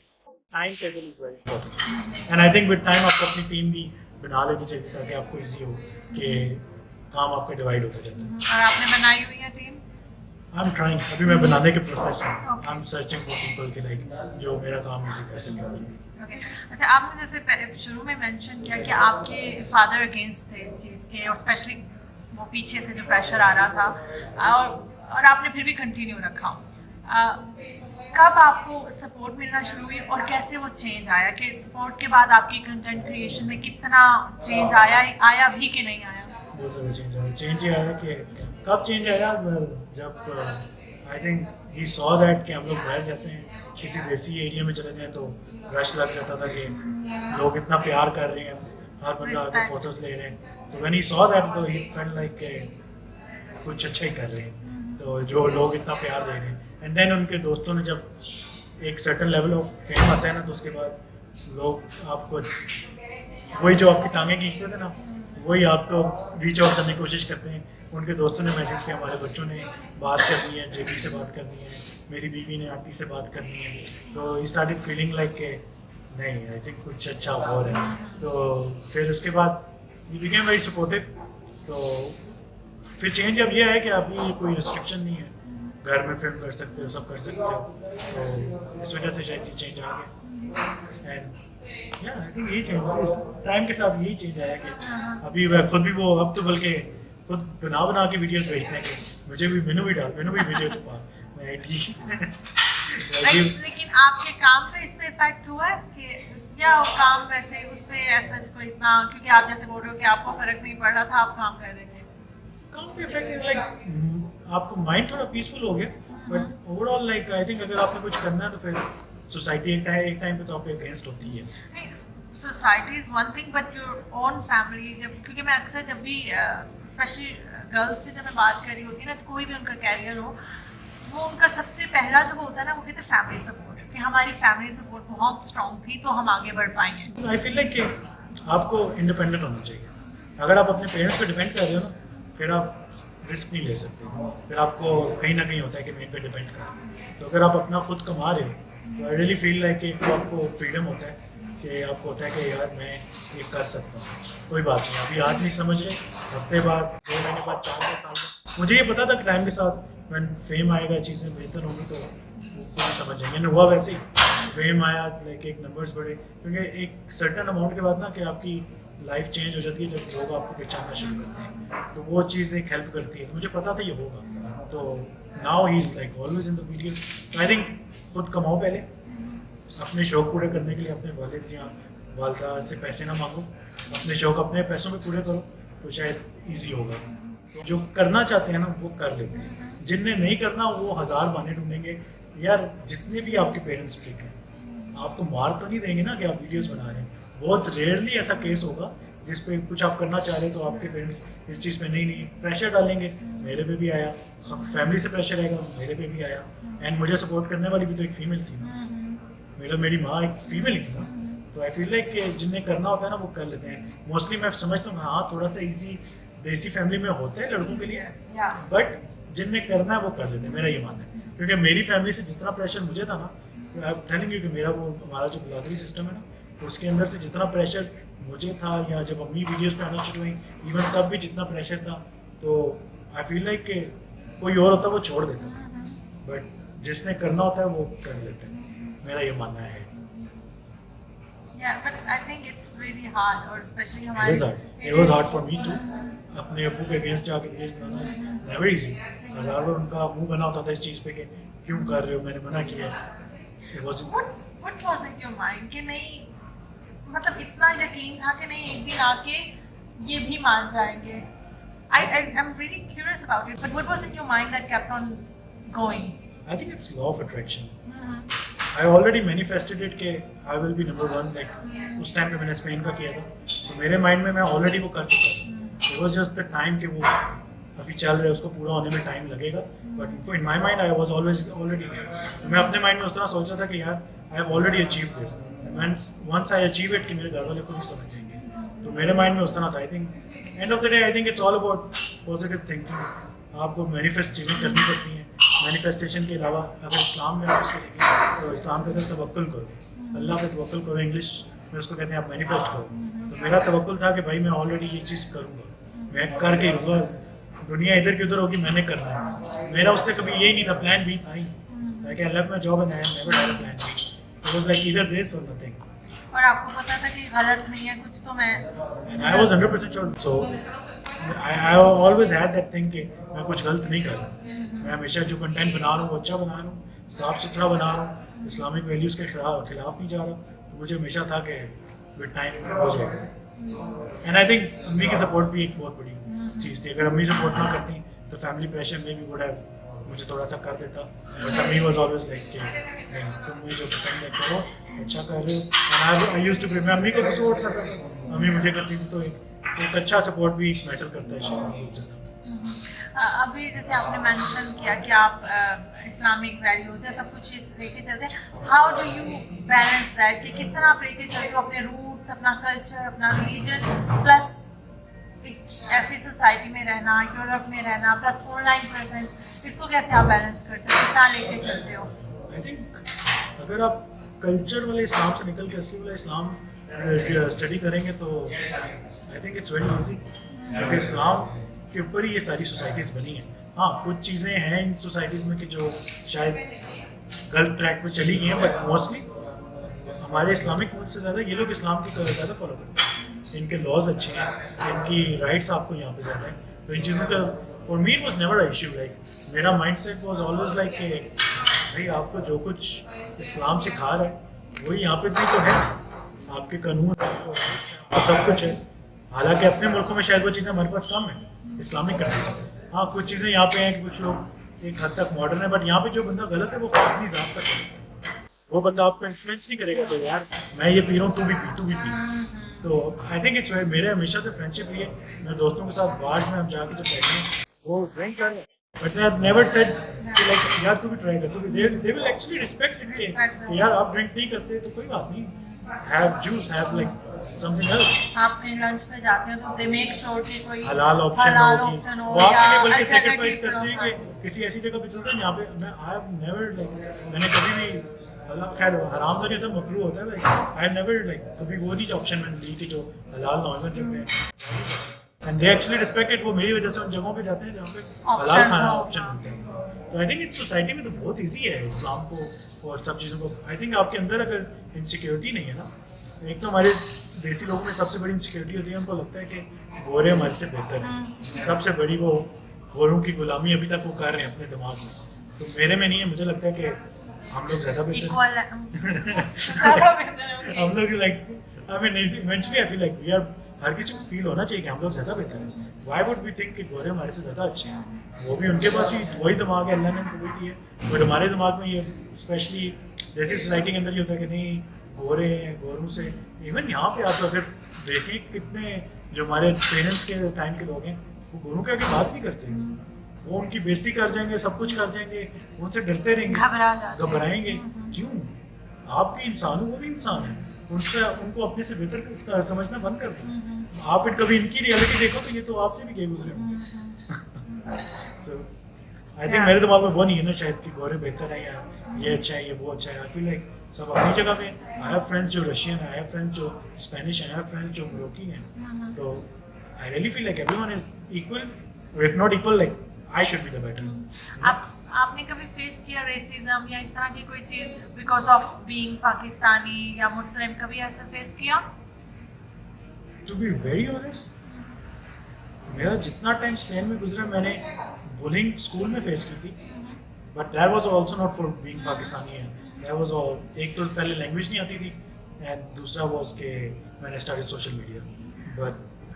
time table is very important and I think with time आपको अपनी टीम भी बना लेनी चाहिए ताकि आपको ईजी हो कि काम आपका डिवाइड होता जाता है। और आपने बनाई हुई है टीम? आई एम ट्राइंग, अभी मैं बनाने के प्रोसेस में, I am searching for people के लाइक जो मेरा काम इजी कर सके। ओके, अच्छा आपने जैसे शुरू में मेंशन किया कि आपके फादर अगेंस्ट थे इस चीज़ के, और स्पेशली वो पीछे से जो प्रेशर आ रहा था, और आपने फिर भी कंटिन्यू रखा। कब आपको सपोर्ट मिलना शुरू हुई और कैसे वो चेंज आया, कि सपोर्ट के बाद आपकी कंटेंट क्रिएशन में कितना चेंज आया भी कि नहीं आया? बहुत ज़्यादा चेंज ही आया कि कब चेंज आया, जब I think he saw that कि हम लोग बाहर जाते हैं किसी देसी एरिया में चले जाएं तो रश लग जाता था कि लोग इतना प्यार कर रहे हैं, हर बंदा आके फोटोज ले रहे हैं, तो व्हेन ही सॉ दैट तो ही फेल्ट लाइक कुछ अच्छा ही कर रहे हैं, तो जो लोग इतना प्यार दे रहे हैं। एंड देन उनके दोस्तों ने जब एक सर्टन लेवल ऑफ फेम आता है ना, तो उसके बाद लोग आपको वही जो आपकी टांगें खींचते थे ना, वही आपको रीच आउट करने की कोशिश करते हैं। उनके दोस्तों ने मैसेज किया, हमारे बच्चों ने बात करनी है, जेपी से बात करनी है, मेरी बीवी ने आंटी से बात करनी है, तो ही स्टार्टेड फीलिंग लाइक नहीं आई थिंक कुछ अच्छा हो रहा है। तो फिर उसके बाद ही बिकेम वेरी सपोर्टिव। तो फिर चेंज अब ये है कि अभी कोई रिस्ट्रिक्शन नहीं है, घर में फिल्म कर सकते हो, सब कर सकते हो, तो इस वजह से शायद ये चेंज आ गया। एंड आई थिंक यही चेंज टाइम के साथ यही चेंज आया कि अभी मैं खुद भी वो अब तो बल्कि खुद बना के वीडियोस भेजते हैं कि मुझे भी मैनू भी वीडियो छुपा, मैं ठीक है। लेकिन आपके काम पे इसमें इफेक्ट हुआ है कि या वो काम वैसे उस पे एसेंस को इतना, क्योंकि आप जैसे बोल रहे हो कि आपको फर्क नहीं पड़ रहा था, आप काम कर रहे थे, काम पे इफेक्ट इज लाइक आपको माइंड थोड़ा पीसफुल हो गया, but overall like I think अगर आपने कुछ करना है तो फिर सोसाइटी एक टाइम पे तो आपके अगेंस्ट होती है। Society is one thing but your own family, जब क्योंकि मैं अक्सर जब भी स्पेशली गर्ल्स से जब मैं बात कर रही होती है ना, तो कोई भी उनका कैरियर हो, वो उनका सबसे पहला जो होता है ना, वो कहते हैं फैमिली सपोर्ट, कि हमारी फैमिली सपोर्ट बहुत स्ट्रॉन्ग थी तो हम आगे बढ़ पाएंगे। आई फील लाइक कि आपको इंडिपेंडेंट होना चाहिए। अगर आप अपने पेरेंट्स पे डिपेंड कर रहे हो ना, फिर आप रिस्क नहीं ले सकते, फिर आपको कहीं ना कहीं होता है कि मैं इन पे डिपेंड कर। तो अगर आप अपना खुद कमा रहे हो तो आई रियली फील लाइक कि आपको फ्रीडम होता है कि आपको होता है कि यार मैं ये कर सकता हूँ, कोई बात नहीं, अभी आज नहीं समझ रहे, हफ्ते बाद, 2 महीने बाद, 4 साल बाद। मुझे ये पता था कि टाइम के साथ when फेम आएगा, चीज़ें बेहतर होंगी तो वो खुद समझ जाएंगे। हुआ वैसे ही, फेम आया, लाइक एक नंबर्स बढ़े, क्योंकि एक सर्टन अमाउंट के बाद ना कि आपकी लाइफ चेंज हो जाती है जब लोग आपको पहचानना शुरू करते हैं, तो वो चीज़ एक हेल्प करती है। मुझे पता था ये होगा, तो now he is like always in the video. I think खुद कमाओ पहले, अपने शौक पूरे करने के लिए अपने वालिद या वालदा से पैसे ना मांगो, अपने शौक अपने पैसों में पूरे करो, तो शायद ईजी होगा। जो करना चाहते हैं ना वो कर लेते हैं, जिन्हें नहीं करना वो 1000 बहाने ढूंढेंगे। यार जितने भी आपके पेरेंट्स स्ट्रिक्ट हैं, आपको मार तो नहीं देंगे ना कि आप वीडियोस बना रहे हैं। बहुत रेयरली ऐसा केस होगा जिस पे कुछ आप करना चाह रहे हो तो आपके पेरेंट्स इस चीज़ पे नहीं प्रेशर डालेंगे। मेरे पे भी आया, फैमिली से प्रेशर आएगा, मेरे पे भी आया। एंड मुझे सपोर्ट करने वाली भी तो एक फीमेल थी ना, मेरी माँ एक फीमेल ही थी ना। तो आई फील लाइक कि जिन्हें करना होता है ना वो कर लेते हैं। मोस्टली मैं समझता हूँ हाँ थोड़ा सा ईजी देसी फैमिली में होता है लड़कों के लिए, बट जिन्हें करना है वो कर लेते हैं, मेरा ये मानना है। क्योंकि मेरी फैमिली से जितना प्रेशर मुझे था ना, आई एम टेलिंग यू कि मेरा वो हमारा जो बिरादरी सिस्टम है ना, उसके अंदर से जितना प्रेशर मुझे था, या जब अम्मी वीडियोस पे आना शुरू हुई इवन तब भी जितना प्रेशर था, तो आई फील लाइक कि कोई और होता वो छोड़ देता, बट जिसने करना होता है वो कर लेते हैं, मेरा ये मानना है। Yeah, but I think it's really hard, और especially हमारे It was hard for me too. अपने अब्बू के अगेंस्ट जाके videos banana it's never easy. 1000 बार उनका मुंह बना होता था इस चीज़ पे कि क्यों कर रहे हो, मैंने मना किया। What was in your mind कि नहीं, मतलब इतना यकीन था कि नहीं एक दिन आके ये भी मान जाएंगे। I'm really curious about it, but what was in your mind that kept on going? I think it's law of attraction. I already manifested it कि I will be number 1, like उस टाइम पे मैंने Spain का किया था, तो मेरे mind में मैं ऑलरेडी वो कर चुका हूँ। It was just the time कि वो अभी चल रहा है, उसको पूरा होने में टाइम लगेगा, but in my mind I was already there। मैं अपने माइंड में उस तरह सोच रहा था कि यार I have already achieved this, once I achieve it कि मेरे घर वाले खुद ही समझ जाएंगे, तो मेरे माइंड में उस तरह था. I think end of the day I think it's all about positive thinking. आपको मैनिफेस्ट चीज़ें करनी पड़ती हैं. मैनिफेस्टेशन के अलावा अगर इस्लाम में आप उसको देखें तो इस्लाम के अंदर तवक्कुल करो, अल्लाह पे तवक्कुल करो. इंग्लिश में उसको कहते हैं आप मैनिफेस्ट करो. तो मेरा तवक्कुल था कि भाई मैं ऑलरेडी ये चीज़ करूँगा, मैं करके रहूँगा. दुनिया इधर की उधर होगी, मैंने करना है. मेरा उससे कभी यही नहीं था. प्लान बी था ही. Like I love my job and I never had a plan B. It was like either this or nothing. और आपको पता था कि गलत नहीं है कुछ, तो मैं And I was 100% sure. So I always had that thing कि मैं कुछ गलत नहीं कर रहा. मैं हमेशा जो कंटेंट बना रहा हूँ वो अच्छा बना रहा हूँ, साफ सुथरा बना रहा हूँ, इस्लामिक वैल्यूज़ के खिलाफ नहीं जा रहा. तो मुझे हमेशा था कि विद टाइम हो जाएगा. एंड आई थिंक अम्मी की सपोर्ट भी एक बहुत बड़ी चीज़ थी. अगर अम्मी सपोर्ट ना करती तो फैमिली प्रेशर में भी वुड हैव मुझे थोड़ा सा कर देता. बट अम्मी वाज ऑलवेज लाइक कि नहीं, तुम मुझे जो पसंद है करो, अच्छा कर रहे हो. एंड आई यूज्ड टू, मैं अम्मी को भी सपोर्ट करता था, अम्मी मुझे करती थी. तो एक अच्छा सपोर्ट भी मैटर करता है शायद बहुत ज़्यादा. अभी जैसे आपने मेंशन किया कि आप इस्लामिक वैल्यूज या सब कुछ लेके चलते हैं. How do you balance that कि किस तरह आप लेके चलते हो अपने रूट्स, अपना कल्चर, अपना रिलीजन, प्लस इस ऐसी सोसाइटी में रहना, यूरोप में रहना, प्लस ऑनलाइन प्रेजेंस, इसको कैसे आप बैलेंस करते हो, किस तरह लेके चलते हो? आई थिंक अगर आप कल्चर वाले इस्लाम से निकल के असली वाला इस्लाम स्टडी करेंगे तो I think it's very easy. क्योंकि इस्लाम के ऊपर ही ये सारी सोसाइटीज़ बनी हैं. हाँ, कुछ चीज़ें हैं इन सोसाइटीज़ में कि जो शायद गलत ट्रैक पे चली गई हैं, बट मोस्टली हमारे इस्लामिक मुल्क से ज़्यादा ये लोग इस्लाम की ज़्यादा फॉलो करते हैं. इनके लॉज अच्छे हैं, इनकी राइट्स आपको यहाँ पे ज़्यादा हैं. तो इन चीज़ों का for me it was never a issue. Like मेरा mind set was always like कि भाई आपको जो कुछ इस्लाम सिखा रहा है वही यहाँ पे भी तो है. आपके कानून और सब कुछ है. हालांकि अपने मुल्कों में शायद वो चीज़ें हमारे पास कम है इस्लामिक कंट्री. हाँ, कुछ चीज़ें यहाँ पे हैं कि कुछ लोग एक हद तक मॉडर्न है, बट यहाँ पे जो बंदा गलत है वो अपनी ज़ात का करता है. वो बंदा आपको इन्फ्लुएंस नहीं करेगा तो यार मैं ये पी रहा हूँ, तू भी पी. तो आई थिंक इट्स मेरे हमेशा से फ्रेंडशिप रही है. मेरे दोस्तों के साथ बार्स में हम जाके जो बैठे हैं वो ड्रिंक कर रहे हैं, but I have never said कि लाइक यार तू भी ट्राई कर, तू भी. They will actually respect it कि यार आप ड्रिंक नहीं करते तो कोई बात नहीं, have juice, have like something else. आप लंच पे जाते हैं तो दे मेक श्योर कि कोई हलाल ऑप्शन हो, वो आपके लिए बल्कि अच्छा सेक्रीफाइस अच्छा करते हैं कि किसी ऐसी जगह पे चलते हैं जहाँ पे मैं आई हैव नेवर लाइक मैंने कभी भी खैर हराम तो नहीं होता, मकरूह होता है. Like I have never like कभी वो नहीं ऑप्शन मैंने ली कि जो हलाल नॉर्मल जगह है. And they actually respect it. वो मेरी वजह से उन जगहों पे जाते हैं जहाँ पे हलाल खाना ऑप्शन मिलता है. तो आई थिंक इस सोसाइटी में तो बहुत ईजी है इस्लाम को और सब चीज़ों को. आई थिंक आपके अंदर अगर इनसिक्योरिटी नहीं है ना, एक तो हमारे देसी लोगों में सबसे बड़ी इनसिक्योरिटी होती है, उनको लगता है कि गोरे हमारे से बेहतर हैं. सबसे बड़ी वो गोरों की गुलामी अभी तक वो कर रहे हैं अपने दिमाग में. तो मेरे में नहीं है. मुझे लगता है कि हम लोग ज़्यादा बेहतर हैं. हम लोग like I mean eventually I feel like we are, हर किसी को फील होना चाहिए कि हम लोग ज़्यादा बेहतर हैं. व्हाई वुड वी थिंक कि गोरे हमारे से ज़्यादा अच्छे हैं? वो भी उनके पास भी वही दिमाग है, अल्लाह ने उनको वही दिया. बट हमारे दिमाग में ये स्पेशली जैसी सोसाइटी के अंदर ये होता है कि नहीं गोरे हैं, गोरों से. इवन यहाँ पे आप अगर देखें कितने जो हमारे पेरेंट्स के टाइम के लोग हैं वो गोरों के आगे बात नहीं करते. वो उनकी बेइज्जती कर जाएंगे, सब कुछ कर जाएंगे, उनसे डरते रहेंगे, घबराएंगे. क्यों? आप भी इंसान हो, वो भी इंसान है. उनसे उनको अपने से बेहतर इसका समझना बंद कर दो. आप कभी इनकी रियलिटी देखो तो ये तो आपसे भी गए गुजरे. सो आई थिंक मेरे दिमाग में वो नहीं है ना शायद कि गोरे बेहतर है या ये अच्छा है ये वो अच्छा है. आई फील लाइक सब अपनी जगह पे. आई हैव फ्रेंड्स जो रशियन है, आई हैव फ्रेंड्स जो स्पेनिश है, आई हैव फ्रेंड्स जो मोरोकी हैं. तो आई really feel like everyone is equal, if not equal like I should be the better. आपने कभी फेस किया रेसिज्म या इस तरह की कोई चीज बिकॉज ऑफ बीइंग पाकिस्तानी या मुस्लिम, कभी ऐसा फेस किया? टू बी वेरी ऑनेस्ट, मेरा जितना टाइम स्पेन में गुजरा मैंने बुलिंग स्कूल में फेस की थी. But that was also not for being Pakistani. That was all. एक तो पहले लैंग्वेज नहीं आती थी एंड दूसरा वाज के मैंने started social media. But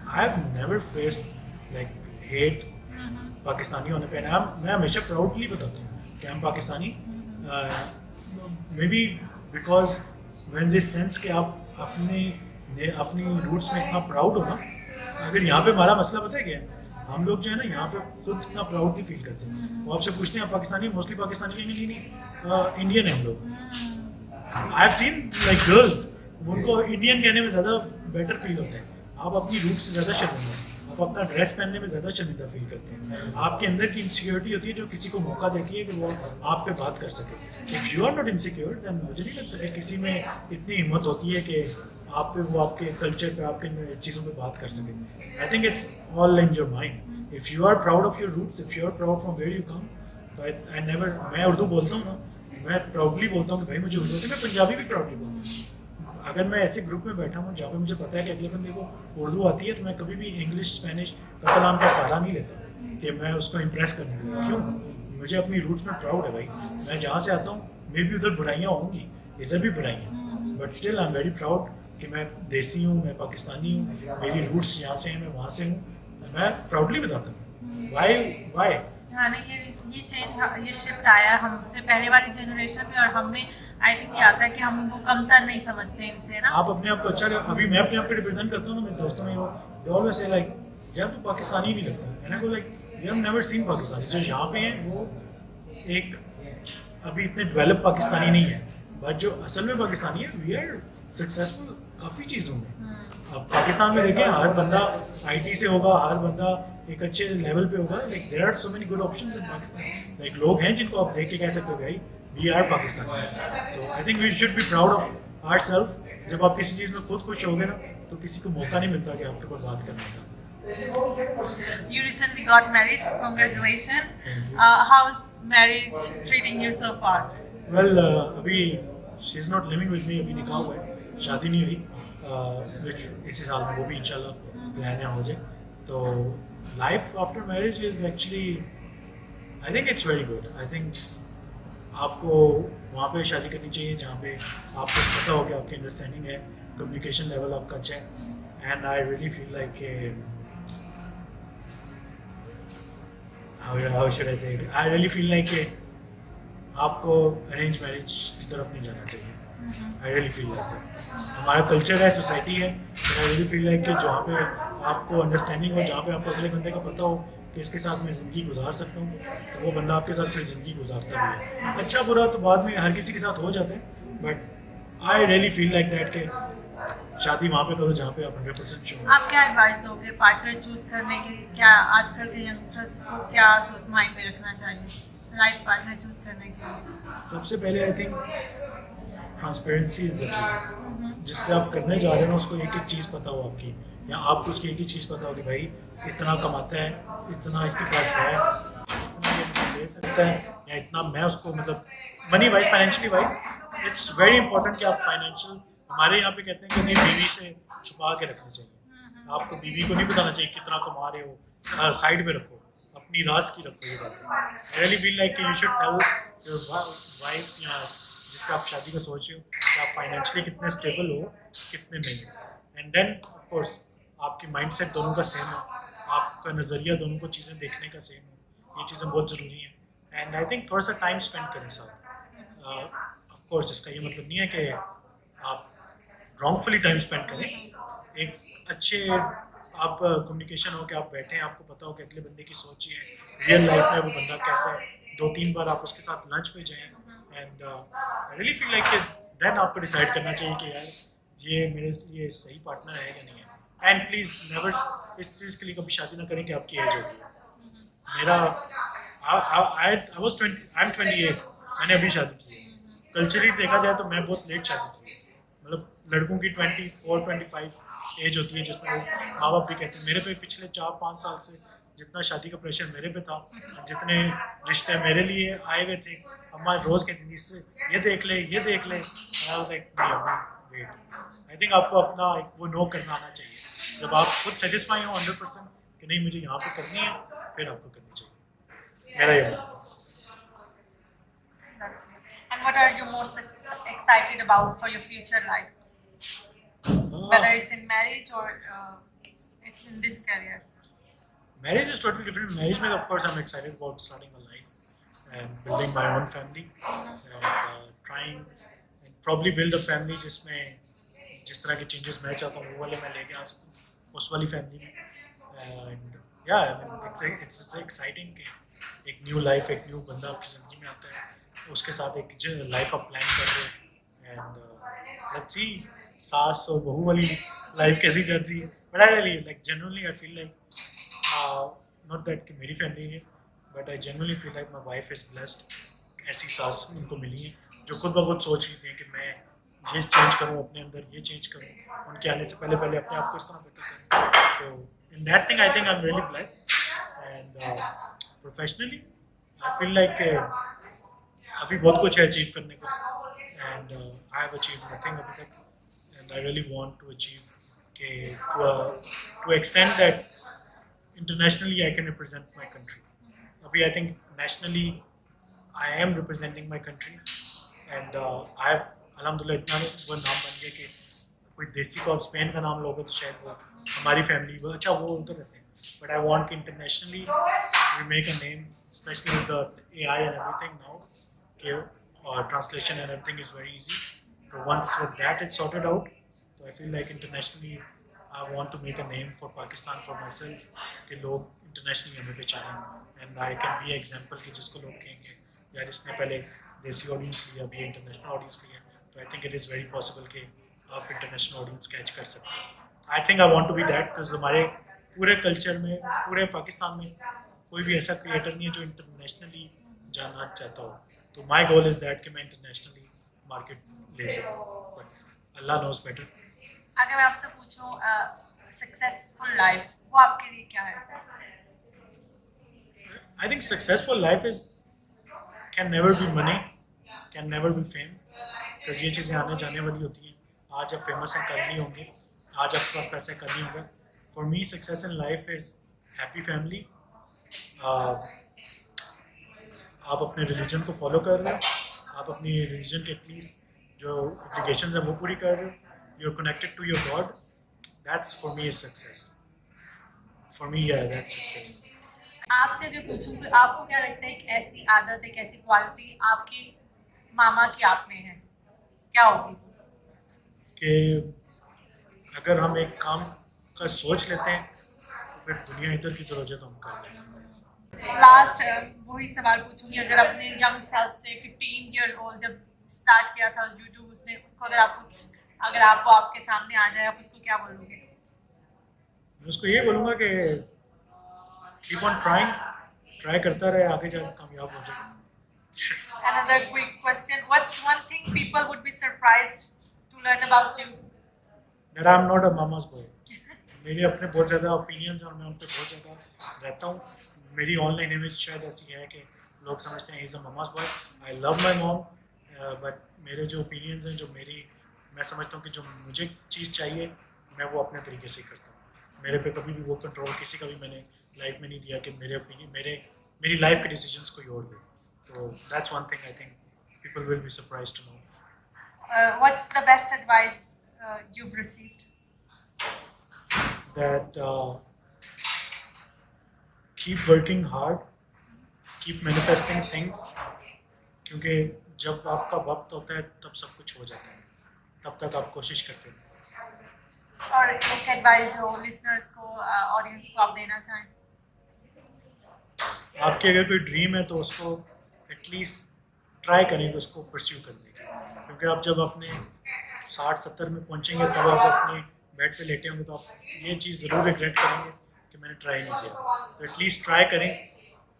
I have never faced like hate Pakistani होने पे. मैं हमेशा प्राउडली बताता हूँ कि हम Pakistani. May be because when this sense कि आप अपनी रूट्स में इतना प्राउड हो ना. अगर यहाँ पे हमारा मसला पता है क्या है, हम लोग जो है ना यहाँ पे खुद इतना प्राउड नहीं फील करते हैं. वो आपसे पूछते हैं आप पाकिस्तानी, मोस्टली पाकिस्तानी नहीं इंडियन है हम लोग. I have seen like girls उनको इंडियन कहने में ज़्यादा बेटर फील होता है। आप अपनी रूट से ज़्यादा शर्मिंदा, आप अपना ड्रेस पहनने में ज़्यादा शर्मिंदा फील करते हैं। आपके अंदर की इनसिक्योरिटी होती है जो किसी को मौका देती है कि वो आप पे बात कर सके। If you are not insecure then मुझे नहीं लगता कि किसी में इतनी हिम्मत होती है कि आप पे वो आपके कल्चर पे, आपके चीज़ों पे बात कर सके। I think it's all in your mind. If you are proud of your roots, if you are proud from where you come, तो आई नेवर, मैं उर्दू बोलता हूँ ना, मैं प्राउडली बोलता हूँ कि भाई मुझे उर्दू आती है। मैं पंजाबी भी प्राउडली बोलता हूँ। अगर मैं ऐसे ग्रुप में बैठा हूँ जहाँ पे मुझे पता है कि अगले बंदे को उर्दू आती है, तो मैं कभी भी इंग्लिश, स्पेनिश, कतालान का सहारा नहीं लेता कि मैं उसको इम्प्रेस करने के लिए। क्यों? मुझे अपनी रूट्स में प्राउड है भाई। मैं जहाँ से आता हूँ, मे भी उधर बुराइयाँ होंगी, इधर भी बुराइयाँ, but still I am very proud कि मैं देसी हूँ, मैं पाकिस्तानी हूँ, मेरी रूट्स यहाँ से हैं, मैं वहाँ से हूँ। मैं प्राउडली बताता हूँ। वाई हाँ नहीं, ये चेंज, ये शिफ्ट आया हमसे पहले वाली जनरेशन में, और हमें आई थिंक ये आता है कि हम वो कमतर नहीं समझते इनसे ना। आप अपने आप को अच्छा, अभी मैं अपने आप को रिप्रेजेंट करता हूँ ना, मेरे दोस्तों में वो दे ऑलवेज से लाइक यार तू पाकिस्तानी नहीं लगता। मैंने को like you have never seen Pakistani. जो यहाँ पे हैं वो एक अभी इतने डेवलप पाकिस्तानी नहीं है, बट जो असल में पाकिस्तानी है वी आर सक्सेसफुल काफ़ी चीज़ों में। अब पाकिस्तान में देखें, हर बंदा आईटी से होगा, हर बंदा एक अच्छे लेवल पे होगा। Like there are so many good options in Pakistan. Like लोग हैं जिनको आप देख के कह सकते हो भाई we are Pakistani. So I think we should be proud of ourselves. जब आप किसी चीज़ में खुद खुश होगे ना, तो किसी को मौका नहीं मिलता कि आपके ऊपर बात करने का। You recently got married. Congratulations. How's marriage treating you so far? Well अभी she is not living with me, अभी निकाह हुआ है, शादी नहीं हुई, which इसी साल में वो भी इंशाल्लाह प्लान है हो जाए। तो life after marriage is actually I think it's very good. I think आपको वहाँ पे शादी करनी चाहिए जहाँ पे आपको पता हो कि आपकी अंडरस्टैंडिंग है, कम्युनिकेशन लेवल आपका अच्छा है। And I really feel like how should I say it, I really feel like आपको अरेंज मैरिज की तरफ नहीं जाना चाहिए। आई रियली फील लाइक हमारा कल्चर है, सोसाइटी है, आई रियली फील लाइक कि जहाँ पे आपको अंडरस्टैंडिंग हो, जहाँ पे आपको अगले बंदे का पता हो कि इसके साथ मैं ज़िंदगी गुजार सकता हूँ, तो वो बंदा आपके साथ फिर ज़िंदगी गुजारता भी है। अच्छा बुरा तो बाद में हर किसी के साथ हो जाता है, but I really feel like that कि शादी वहाँ पे करो जहाँ पे आप 100% श्योर हो। आप क्या एडवाइस दोगे पार्टनर चूज करने के लिए? क्या आजकल के यंगस्टर्स को क्या माइंड में रखना चाहिए लाइफ पार्टनर चूज करने के लिए? सबसे पहले I think transparency is the key. जिससे आप करने जा रहे हो ना, उसको एक एक चीज़ पता हो आपकी, या आपको उसकी एक ही चीज़ पता हो कि भाई इतना कमाता है, इतना इसके पास है, इतना ये मुझे दे सकता है, या इतना मैं उसको, मतलब money wise, financially wise it's very important कि आप फाइनेंशियल, हमारे यहाँ पे कहते हैं कि अपनी बीवी से छुपा के रखना चाहिए। आपको बीवी को नहीं बताना चाहिए कितना कमा रहे हो, साइड में रखो, अपनी राज की रखो। ये बात I really feel like you should tell your wife या जिससे आप शादी का सोच रहे हो कि आप फाइनेंशियली कितने स्टेबल हो, कितने नहीं हो। एंड देन ऑफ कोर्स आपकी माइंडसेट दोनों का सेम हो, आपका नज़रिया दोनों को चीज़ें देखने का सेम हो, ये चीज़ें बहुत ज़रूरी हैं। एंड आई थिंक थोड़ा सा टाइम स्पेंड करें साथ। ऑफ कोर्स इसका ये मतलब नहीं है कि आप रॉन्गफुली टाइम स्पेंड करें। एक अच्छे आप कम्युनिकेशन हो कि आप बैठे हैं, आपको पता हो कि अगले बंदे की सोच ये है, रियल लाइफ में वो बंदा कैसा है, 2-3 बार आप उसके साथ लंच पे जाएं। And I really feel like then आपको डिसाइड करना चाहिए कि यार ये मेरे लिए सही पार्टनर है या नहीं है। एंड प्लीज़ नेवर इस चीज़ के लिए कभी शादी ना करें कि आपकी एज होगी। मेरा आई वाज 20, आई एम 28, मैंने अभी शादी की है। कल्चरली देखा जाए तो मैं बहुत लेट शादी की है, मतलब लड़कों की 24-25 एज होती है जिसमें वो माँ बाप भी कहते हैं। मेरे पे पिछले 4-5 साल से जितना शादी का प्रेशर मेरे पे था, जितने रिश्ते मेरे लिए आए हुए थे, अम्मा रोज़ कहती थी इससे ये देख ले, ये देख ले। वेट, आई थिंक आपको अपना वो नो करना आना चाहिए। जब आप खुद सेटिस्फाई हो 100% कि नहीं मुझे यहाँ पे करनी है, फिर आपको करनी चाहिए। मेरा ये मानना है। That's it. And what are you most excited about for your future life? Whether it's in marriage or it's in this career? Marriage is totally different. Marriage में of course I'm excited about starting a life and building my own family and trying and probably build a family जिसमें जिस तरह के changes मैं चाहता हूँ वो वाले मैं लेके आ सकूँ उस वाली family में। and yeah, I mean it's exciting कि एक new life, एक new बंदा आपकी ज़िंदगी में आता है, उसके साथ एक लाइफ आप प्लान कर रहे हैं। एंड लेट्स सी सास और बहू वाली लाइफ कैसी चलती है, but I really like genuinely I feel like not that कि मेरी फैमिली है, but I genuinely feel like my wife is blessed. ऐसी सास उनको मिली है जो खुद ब खुद सोच रही थी कि मैं ये चेंज करूँ अपने अंदर, ये चेंज करूँ, उनके आने से पहले पहले अपने आप को इस तरह बेटर करूँ। तो in that thing I think I am really blessed and professionally I feel like अभी बहुत कुछ है अचीव करने को and I have achieve nothing अभी तक and I really want to achieve के to extend that internationally I can represent my country. Abhi I think nationally I am representing my country and I have alhamdulillah इतना वो नाम बन गया कि कोई देसी को आप स्पेन का नाम लोगे तो शायद वो हमारी फैमिली वो अच्छा वो उधर रहते हैं, but I want internationally we make a name especially with the AI and everything now okay, translation and everything is very easy, so once with that it's sorted out, so I feel like internationally I want to make a name for Pakistan for myself कि लोग internationally हमें पहचानें and I can be an example कि जिसको लोग कहेंगे यार इसने पहले देसी ऑडियंस लिया अभी इंटरनेशनल ऑडियंस लिया, तो I think it is very possible कि आप इंटरनेशनल ऑडियंस कैच कर सकते हैं। I think I want to be that because हमारे पूरे कल्चर में पूरे पाकिस्तान में कोई भी ऐसा क्रिएटर नहीं है जो इंटरनेशनली जाना चाहता हो, तो माई गोल इज़ दैट कि मैं इंटरनेशनली मार्केट ले सकूँ, बट अल्लाह नोज बेटर। अगर मैं आपसे पूछूं सक्सेसफुल लाइफ वो आपके लिए क्या है? I think successful life is can never be money, can never be fame, because ये चीज़ें आने जाने वाली होती हैं। आज आप फेमस हैं कल नहीं होंगे, आज आपके पास पैसा है कल नहीं होगा। For me success in life is happy family, आप अपने रिलीजन को फॉलो कर रहे हो, आप अपनी रिलीजन के एटलीस्ट जो ऑब्लिगेशंस हैं वो पूरी कर रहे हो, you're connected to your God, that's for me is success. For me yeah that's success. आपसे अगर पूछूं कि आपको क्या लगता है एक ऐसी आदत एक ऐसी क्वालिटी आपकी मामा की आप में है, क्या होगी? कि अगर हम एक काम का सोच लेते हैं तो फिर दुनिया इधर की तो तो हम कर लेते हैं। लास्ट वही सवाल पूछूंगी, अगर अपने यंग सेल्फ से 15 ईयर ओल्ड जब स्टार्ट किया था यूट्यूब उसने उसको अगर आप कुछ अगर आपको आपके सामने आ जाए आप उसको क्या बोलोगे? मैं उसको ये बोलूँगा कि कीप ऑन ट्राइंग, ट्राई करता रहे, आगे जाकर कामयाब हो जाएगा। Another quick question, what's one thing people would be surprised to learn about you? That I'm not a mama's boy. मेरे अपने बहुत ज़्यादा ओपिनियंस हैं और मैं उन पर बहुत ज़्यादा रहता हूँ। मेरी ऑनलाइन इमेज शायद ऐसी है कि लोग समझते हैं is a mama's boy. I love my mom, but मेरे जो ओपिनियंस हैं जो मैं समझता हूँ कि जो मुझे चीज़ चाहिए मैं वो अपने तरीके से करता हूँ। मेरे पे कभी भी वो कंट्रोल किसी का भी मैंने लाइफ में नहीं दिया कि मेरे ओपिनियन मेरी लाइफ के डिसीजंस कोई और ले, तो that's one thing I think people will be surprised to know. What's the best advice you've received? That keep working hard, keep manifesting things, क्योंकि जब आपका वक्त होता है तब सब कुछ हो जाता है, तब तक आप कोशिश करते हैं। और एक एडवाइस जो लिसनर्स को ऑडियंस को आप देना चाहें? आपकी अगर कोई ड्रीम है तो उसको एटलीस्ट ट्राई करेंगे उसको परस्यू करने की, क्योंकि आप जब अपने 60-70 में पहुंचेंगे तब आप अपने बेड पे लेटे होंगे तो आप ये चीज़ ज़रूर रिग्रेट करेंगे कि मैंने ट्राई नहीं किया, तो एटलीस्ट ट्राई करें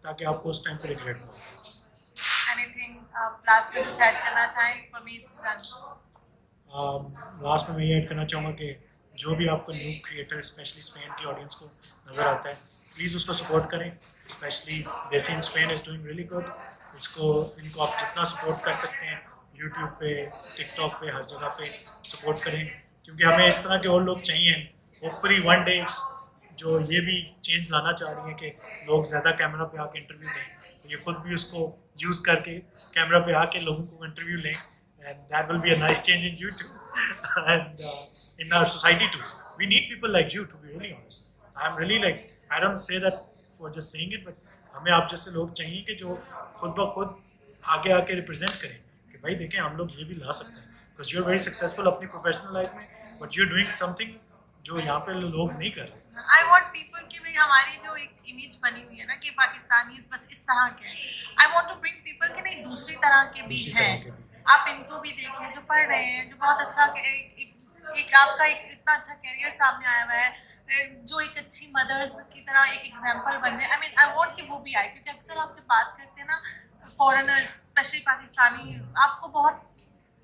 ताकि आपको उस टाइम पे रिग्रेट ना हो। Anything लास्ट में कुछ ऐड करना चाहें? For me it's done. Last में मैं ये ऐड करना चाहूँगा कि जो भी आपको न्यू क्रिएटर स्पेशली स्पेन की ऑडियंस को नज़र आता है प्लीज़ उसको सपोर्ट करें, स्पेशली देसी in Spain is doing really good. इनको आप जितना सपोर्ट कर सकते हैं यूट्यूब पे, टिकटॉक पे, हर जगह पे सपोर्ट करें, क्योंकि हमें इस तरह के और लोग चाहिए। होपफुली वन डे जो ये भी चेंज लाना चाह रही हैं कि लोग ज़्यादा कैमरा पे आके इंटरव्यू दें, तो ये खुद भी उसको यूज़ करके कैमरा पे आके लोगों को इंटरव्यू लें, and that will be a nice change in YouTube and in our society too. We need people like you, to be really honest. I'm really like, I don't say that for just saying it, but हमें आप जैसे लोग चाहिए कि जो खुद ब खुद आगे आके रिप्रेजेंट करें कि भाई देखें हम लोग ये भी ला सकते हैं, because you're very successful अपनी प्रोफेशनल लाइफ में, but you're doing something जो यहाँ पे लोग नहीं कर रहे। I want people कि भाई हमारी जो एक इमेज बनी हुई है ना कि पाकिस्तानी बस इस तरह के हैं, I want to bring people कि नहीं दूसरी तरह के भी हैं। आप इनको भी देखें जो पढ़ रहे हैं, जो बहुत अच्छा एक आपका एक इतना अच्छा करियर सामने आया हुआ है जो एक अच्छी मदर्स की तरह एक एग्जांपल बन रहे हैं। आई मीन आई वांट कि वो भी आए, क्योंकि अक्सर आप जब बात करते हैं ना फॉरेनर्स स्पेशली पाकिस्तानी, आपको बहुत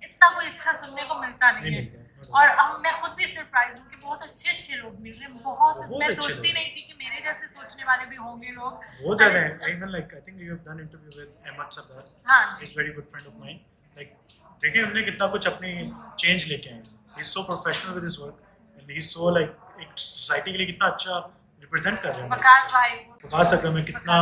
इतना कोई अच्छा सुनने को मिलता नहीं नहीं है। मिलता है। और मैं खुद भी सरप्राइज हूँ कि बहुत अच्छे लोग मिल रहे हैं। बहुत बहुत मैं अच्छे सोचती लोग। नहीं थी कि मेरे जैसे सोचने वाले भी होंगे लोग। बहुत ज़्यादा And it's- है। Even like I think you have done interview with Ahmad Sardar. हाँ जी। He's very good friend of mine. Like देखिए हमने कितना कुछ अपनी चेंज लेके आए हैं। He's so professional with his work and he's so like एक सोसाइटी के लिए कितना अच्छा रिप्रेजेंट कर रहे हैं। वकास भाई, वकास अकरम में कितना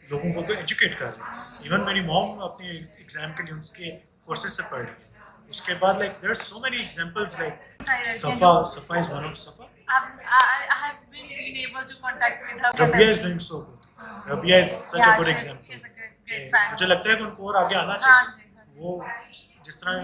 लोगों को एजुकेट कर रहे हैं। इवन मेरी मॉम अपने एग्जाम के लिए उसके कोर्सेज से पढ़ रही है। उसके बाद like there are so many examples like Safa is one of Safa. I have been able to contact with her. Rabia is doing so good. Rabia is such a good example. She's a great कि fan. मुझे लगता है कि उनको और आगे आना हाँ चाहिए। जी, हाँ जी। वो जिस तरह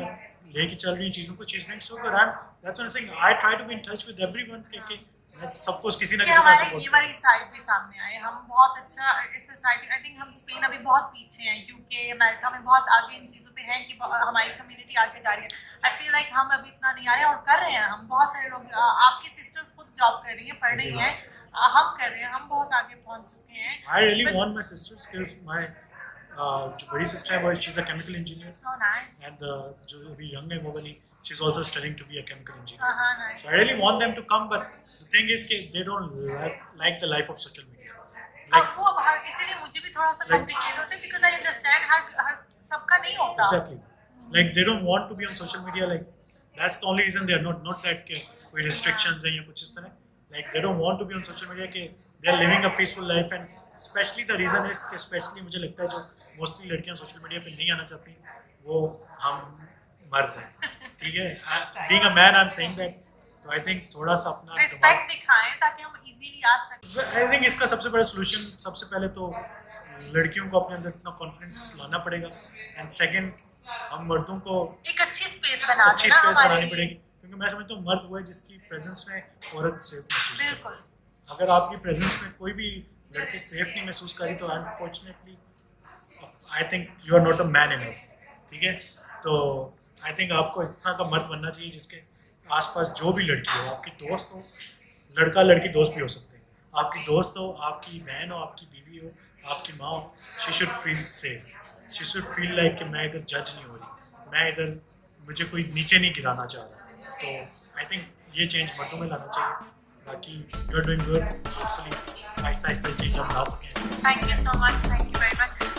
लेके चल रही चीज़ों को चीज़ नहीं सो कर रहा है। That's what I'm saying. I try to be in touch with everyone कि मैं सबको किसी ना कि किसी तरह हमारे सपोर्ट ये करूं। वाली साइड भी सामने आए। हम बहुत अच्छा इस सोसाइटी, आई थिंक हम स्पेन अभी बहुत पीछे हैं, यूके अमेरिका में बहुत आगे इन चीज़ों पे हैं कि हमारी कम्युनिटी आगे जा रही है। आई फील लाइक हम अभी इतना नहीं आ रहे हैं और कर रहे हैं हम। बहुत सारे लोग, आपकी सिस्टर खुद जॉब कर रही है, पढ़ रही हैं, हम कर रहे हैं, हम बहुत आगे पहुंच चुके हैं। I really But- want my sisters because my जो बड़ी सिस्टर है वो she's a chemical engineer Oh, nice. and जो अभी young है वो वाली she's also studying to be a chemical engineer. हाँ, nice. So I really want them to come, but the thing is कि they don't like the life of social media. Like अब वो इसीलिए मुझे भी थोड़ा सा कॉम्प्लिकेट होता है, बिकॉज आई अंडरस्टैंड हर सबका नहीं होता। exactly, like they don't want to be on social media. Like that's the only reason they are not that कि कोई restrictions हैं या कुछ इस तरह. Like they don't want to be on social media कि they are living a peaceful life and especially the reason is कि especially मुझे लगता है जो mostly लड़कियां social media पे नहीं आना चाहती वो हम मर्द हैं, ठीक है। Being a man, I'm saying that. तो आई थिंक थोड़ा सा अपना रिस्पेक्ट दिखाएं ताकि हम इजीली आ सकें। आई थिंक इसका सबसे बड़ा सोल्यूशन सबसे पहले तो लड़कियों को अपने अंदर इतना कॉन्फिडेंस लाना पड़ेगा एंड सेकंड हम मर्दों को एक अच्छी स्पेस बना अच्छी देना स्पेस हमारे बनानी लिए। पड़ेगी क्योंकि मैं समझता हूँ मर्द वो है जिसकी प्रेजेंस में औरत सेफ महसूस करे। बिल्कुल। अगर आपकी प्रेजेंस में कोई भी लड़की सेफ नहीं महसूस करी तो unfortunately I think you are not a man enough, ठीक है। तो आई थिंक आपको इतना का मर्द बनना चाहिए जिसके आसपास जो भी लड़की हो, आपकी दोस्त हो, लड़का लड़की दोस्त भी हो सकते हैं, आपकी दोस्त हो, आपकी बहन हो, आपकी बीवी हो, आपकी माँ हो, she should feel safe, she should feel like कि मैं इधर जज नहीं हो रही, मैं इधर मुझे कोई नीचे नहीं गिराना चाह रहा। तो आई थिंक ये चेंज मर्दों में लाना चाहिए। बाकी you are doing good, hopefully आहिस्ता आहिस्ता चेंज हम ला सकें। Thank you so much, thank you very much.